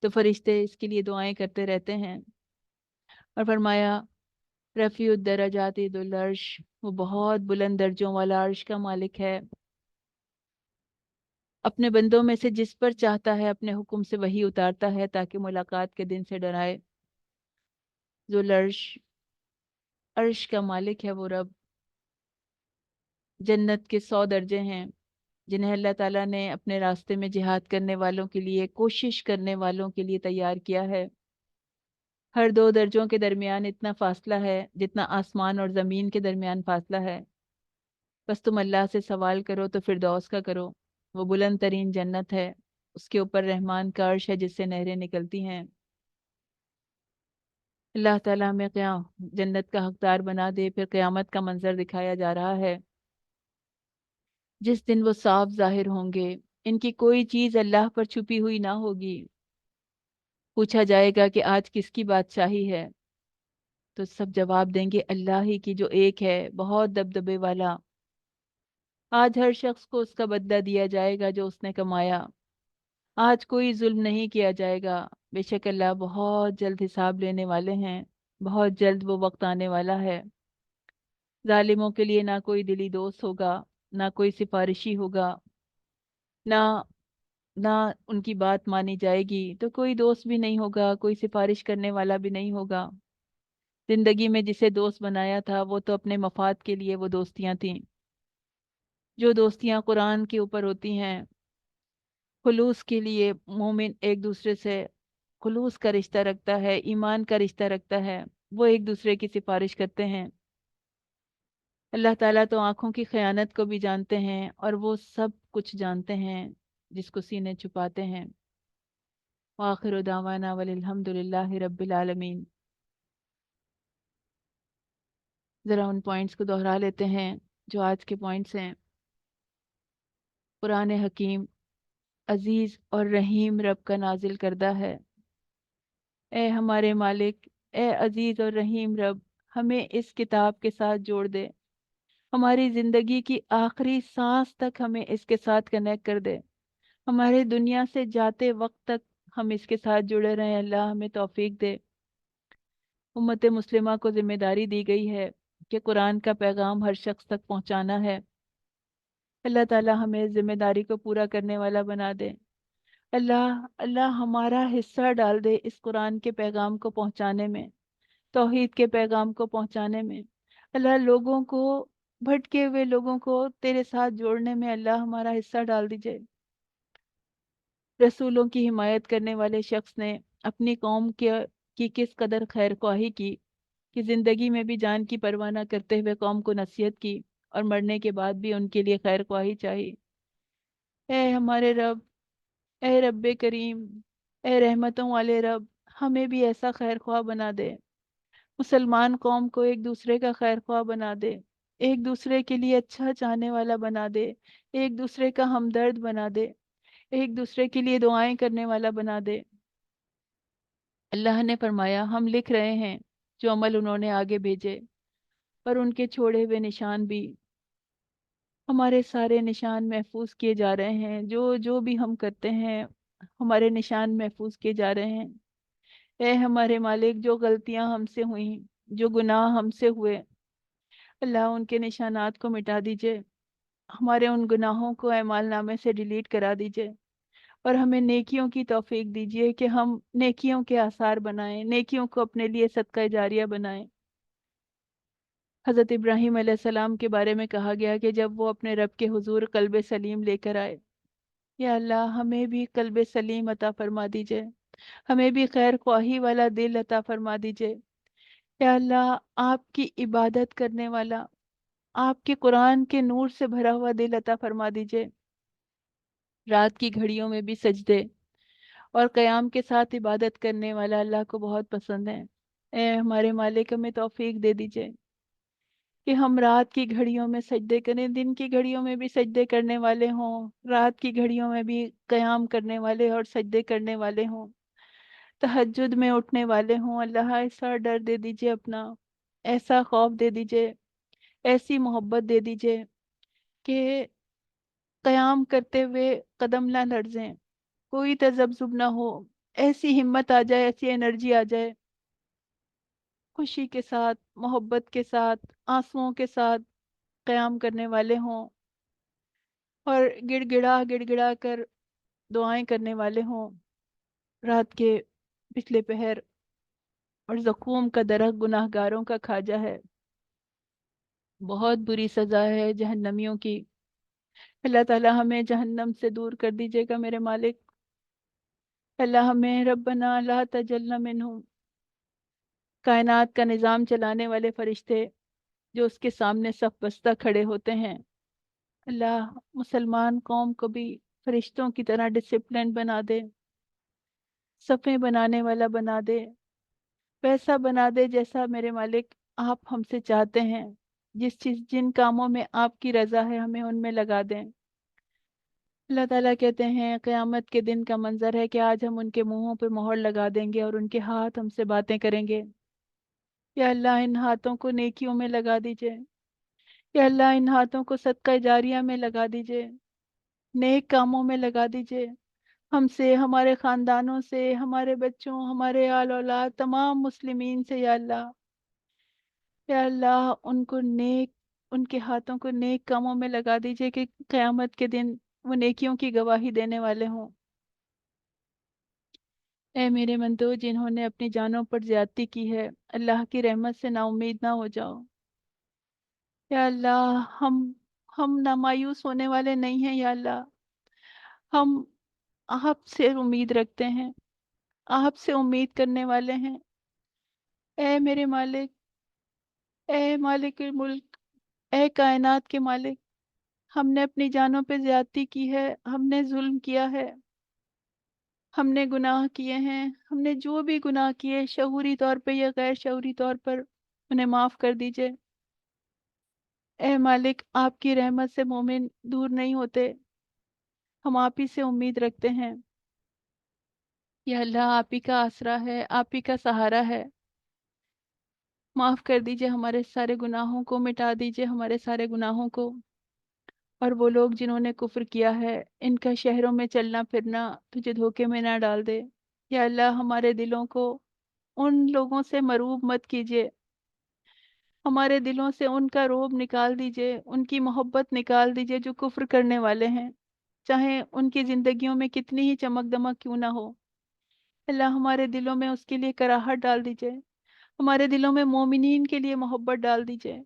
S1: تو فرشتے اس کے لیے دعائیں کرتے رہتے ہیں۔ اور فرمایا رفیع الدرجات ذو العرش، وہ بہت بلند درجوں والا عرش کا مالک ہے۔ اپنے بندوں میں سے جس پر چاہتا ہے اپنے حکم سے وہی اتارتا ہے تاکہ ملاقات کے دن سے ڈرائے۔ ذو العرش، عرش کا مالک ہے وہ رب۔ جنت کے 100 درجے ہیں جنہیں اللہ تعالیٰ نے اپنے راستے میں جہاد کرنے والوں کے لیے، کوشش کرنے والوں کے لیے تیار کیا ہے۔ ہر 2 درجوں کے درمیان اتنا فاصلہ ہے جتنا آسمان اور زمین کے درمیان فاصلہ ہے۔ بس تم اللہ سے سوال کرو تو فردوس کا کرو، وہ بلند ترین جنت ہے، اس کے اوپر رحمان کا عرش ہے جس سے نہریں نکلتی ہیں۔ اللہ تعالیٰ ہمیں جنت کا حقدار بنا دے۔ پھر قیامت کا منظر دکھایا جا رہا ہے، جس دن وہ صاف ظاہر ہوں گے، ان کی کوئی چیز اللہ پر چھپی ہوئی نہ ہوگی۔ پوچھا جائے گا کہ آج کس کی بادشاہی ہے، تو سب جواب دیں گے اللہ ہی کی، جو ایک ہے، بہت دبدبے والا۔ آج ہر شخص کو اس کا بدلہ دیا جائے گا جو اس نے کمایا۔ آج کوئی ظلم نہیں کیا جائے گا، بے شک اللہ بہت جلد حساب لینے والے ہیں، بہت جلد وہ وقت آنے والا ہے۔ ظالموں کے لیے نہ کوئی دلی دوست ہوگا، نہ کوئی سفارشی ہوگا، نہ نہ ان کی بات مانی جائے گی، تو کوئی دوست بھی نہیں ہوگا، کوئی سفارش کرنے والا بھی نہیں ہوگا۔ زندگی میں جسے دوست بنایا تھا وہ تو اپنے مفاد کے لیے وہ دوستیاں تھیں۔ جو دوستیاں قرآن کے اوپر ہوتی ہیں، خلوص کے لیے، مومن ایک دوسرے سے خلوص کا رشتہ رکھتا ہے، ایمان کا رشتہ رکھتا ہے، وہ ایک دوسرے کی سفارش کرتے ہیں۔ اللہ تعالیٰ تو آنکھوں کی خیانت کو بھی جانتے ہیں، اور وہ سب کچھ جانتے ہیں جس کو سینے چھپاتے ہیں۔ وآخر دعوانا والحمد للہ رب العالمین۔ ذرا ان پوائنٹس کو دہرا لیتے ہیں جو آج کے پوائنٹس ہیں۔ قرآن حکیم عزیز اور رحیم رب کا نازل کردہ ہے۔ اے ہمارے مالک، اے عزیز اور رحیم رب، ہمیں اس کتاب کے ساتھ جوڑ دے۔ ہماری زندگی کی آخری سانس تک ہمیں اس کے ساتھ کنیکٹ کر دے۔ ہمارے دنیا سے جاتے وقت تک ہم اس کے ساتھ جڑے رہیں۔ اللہ ہمیں توفیق دے۔ امت مسلمہ کو ذمہ داری دی گئی ہے کہ قرآن کا پیغام ہر شخص تک پہنچانا ہے۔ اللہ تعالی ہمیں اس ذمہ داری کو پورا کرنے والا بنا دے۔ اللہ ہمارا حصہ ڈال دے اس قرآن کے پیغام کو پہنچانے میں، توحید کے پیغام کو پہنچانے میں۔ اللہ لوگوں کو، بھٹکے ہوئے لوگوں کو تیرے ساتھ جوڑنے میں اللہ ہمارا حصہ ڈال دیجئے۔ رسولوں کی حمایت کرنے والے شخص نے اپنی قوم کی کس قدر خیر خواہی کی کہ زندگی میں بھی جان کی پرواہ نہ کرتے ہوئے قوم کو نصیحت کی، اور مرنے کے بعد بھی ان کے لیے خیر خواہی چاہی۔ اے ہمارے رب، اے رب کریم، اے رحمتوں والے رب، ہمیں بھی ایسا خیر خواہ بنا دے۔ مسلمان قوم کو ایک دوسرے کا خیر خواہ بنا دے، ایک دوسرے کے لیے اچھا چاہنے والا بنا دے، ایک دوسرے کا ہمدرد بنا دے، ایک دوسرے کے لیے دعائیں کرنے والا بنا دے۔ اللہ نے فرمایا، ہم لکھ رہے ہیں جو عمل انہوں نے آگے بھیجے، اور ان کے چھوڑے ہوئے نشان بھی۔ ہمارے سارے نشان محفوظ کیے جا رہے ہیں، جو جو بھی ہم کرتے ہیں ہمارے نشان محفوظ کیے جا رہے ہیں۔ اے ہمارے مالک، جو غلطیاں ہم سے ہوئیں، جو گناہ ہم سے ہوئے، اللہ ان کے نشانات کو مٹا دیجئے۔ ہمارے ان گناہوں کو اعمال نامے سے ڈیلیٹ کرا دیجئے، اور ہمیں نیکیوں کی توفیق دیجئے کہ ہم نیکیوں کے آثار بنائیں، نیکیوں کو اپنے لیے صدقہ جاریہ بنائیں۔ حضرت ابراہیم علیہ السلام کے بارے میں کہا گیا کہ جب وہ اپنے رب کے حضور قلب سلیم لے کر آئے، یا اللہ ہمیں بھی قلب سلیم عطا فرما دیجئے، ہمیں بھی خیر خواہی والا دل عطا فرما دیجئے۔ یا اللہ آپ کی عبادت کرنے والا، آپ کے قرآن کے نور سے بھرا ہوا دل عطا فرما دیجئے۔ رات کی گھڑیوں میں بھی سجدے اور قیام کے ساتھ عبادت کرنے والا اللہ کو بہت پسند ہے۔ اے ہمارے مالک، ہمیں توفیق دے دیجئے کہ ہم رات کی گھڑیوں میں سجدے کریں، دن کی گھڑیوں میں بھی سجدے کرنے والے ہوں، رات کی گھڑیوں میں بھی قیام کرنے والے اور سجدے کرنے والے ہوں، تہجد میں اٹھنے والے ہوں۔ اللہ ایسا ڈر دے دیجئے اپنا، ایسا خوف دے دیجئے، ایسی محبت دے دیجئے کہ قیام کرتے ہوئے قدم نہ لرزیں، کوئی تذبذب نہ ہو، ایسی ہمت آ جائے، ایسی انرجی آ جائے، خوشی کے ساتھ، محبت کے ساتھ، آنسوؤں کے ساتھ قیام کرنے والے ہوں، اور گڑ گڑا کر دعائیں کرنے والے ہوں رات کے پچھلے پہر۔ اور زقوم کا درخت گناہ گاروں کا کھاجا ہے، بہت بری سزا ہے جہنمیوں کی۔ اللہ تعالی ہمیں جہنم سے دور کر دیجئے گا میرے مالک۔ اللہ ہمیں ربنا لا تجلنا منہم، کائنات کا نظام چلانے والے فرشتے جو اس کے سامنے صف بستہ کھڑے ہوتے ہیں، اللہ مسلمان قوم کو بھی فرشتوں کی طرح ڈسپلن بنا دے، صفیں بنانے والا بنا دے، ویسا بنا دے جیسا میرے مالک آپ ہم سے چاہتے ہیں۔ جن کاموں میں آپ کی رضا ہے ہمیں ان میں لگا دیں۔ اللہ تعالیٰ کہتے ہیں قیامت کے دن کا منظر ہے کہ آج ہم ان کے منہوں پہ مہر لگا دیں گے اور ان کے ہاتھ ہم سے باتیں کریں گے۔ یا اللہ ان ہاتھوں کو نیکیوں میں لگا دیجئے، یا اللہ ان ہاتھوں کو صدقہ جاریہ میں لگا دیجئے، نیک کاموں میں لگا دیجئے، ہم سے، ہمارے خاندانوں سے، ہمارے بچوں، ہمارے آل اولاد، تمام مسلمین سے۔ یا اللہ، یا اللہ ان کے ہاتھوں کو نیک کاموں میں لگا دیجئے کہ قیامت کے دن وہ نیکیوں کی گواہی دینے والے ہوں۔ اے میرے بندو، جنہوں نے اپنی جانوں پر زیادتی کی ہے، اللہ کی رحمت سے نا امید نہ ہو جاؤ۔ یا اللہ ہم نہ مایوس ہونے والے نہیں ہیں۔ یا اللہ ہم آپ سے امید رکھتے ہیں، آپ سے امید کرنے والے ہیں۔ اے میرے مالک، اے مالک الملک، اے کائنات کے مالک، ہم نے اپنی جانوں پہ زیادتی کی ہے، ہم نے ظلم کیا ہے، ہم نے گناہ کیے ہیں، ہم نے جو بھی گناہ کیے شعوری طور پہ یا غیر شعوری طور پر، انہیں معاف کر دیجئے۔ اے مالک، آپ کی رحمت سے مومن دور نہیں ہوتے، ہم آپ ہی سے امید رکھتے ہیں۔ یا اللہ، آپ ہی کا آسرا ہے، آپ ہی کا سہارا ہے۔ معاف کر دیجئے ہمارے سارے گناہوں کو، مٹا دیجئے ہمارے سارے گناہوں کو۔ اور وہ لوگ جنہوں نے کفر کیا ہے، ان کا شہروں میں چلنا پھرنا تجھے دھوکے میں نہ ڈال دے۔ یا اللہ، ہمارے دلوں کو ان لوگوں سے مروب مت کیجیے، ہمارے دلوں سے ان کا روب نکال دیجئے، ان کی محبت نکال دیجئے جو کفر کرنے والے ہیں، چاہے ان کی زندگیوں میں کتنی ہی چمک دمک کیوں نہ ہو۔ اللہ، ہمارے دلوں میں اس کے لیے کراہٹ ڈال دیجئے، ہمارے دلوں میں مومنین کے لیے محبت ڈال دیجئے۔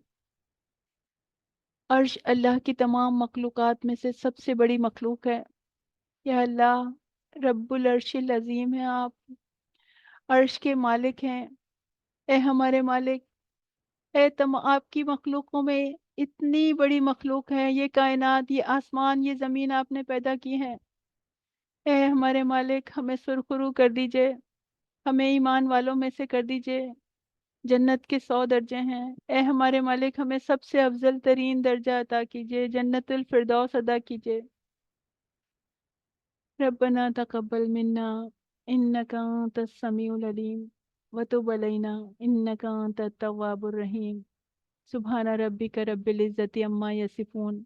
S1: عرش اللہ کی تمام مخلوقات میں سے سب سے بڑی مخلوق ہے۔ یا اللہ، رب العرش العظیم ہے آپ، عرش کے مالک ہیں۔ اے ہمارے مالک، آپ کی مخلوقوں میں اتنی بڑی مخلوق ہے، یہ کائنات، یہ آسمان، یہ زمین آپ نے پیدا کی ہے۔ اے ہمارے مالک، ہمیں سرخرو کر دیجئے، ہمیں ایمان والوں میں سے کر دیجئے۔ جنت کے 100 درجے ہیں، اے ہمارے مالک ہمیں سب سے افضل ترین درجہ عطا کیجئے، جنت الفردوس عطا کیجئے۔ ربنا تقبل منا انك انت السميع العليم وتب علينا انك انت التواب الرحيم۔ سبحان ربك رب العزة عما يصفون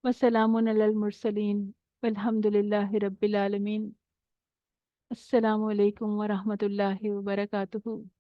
S1: وسلام على المرسلين والحمد لله رب العالمين۔ السلام علیکم ورحمۃ اللہ وبرکاتہ۔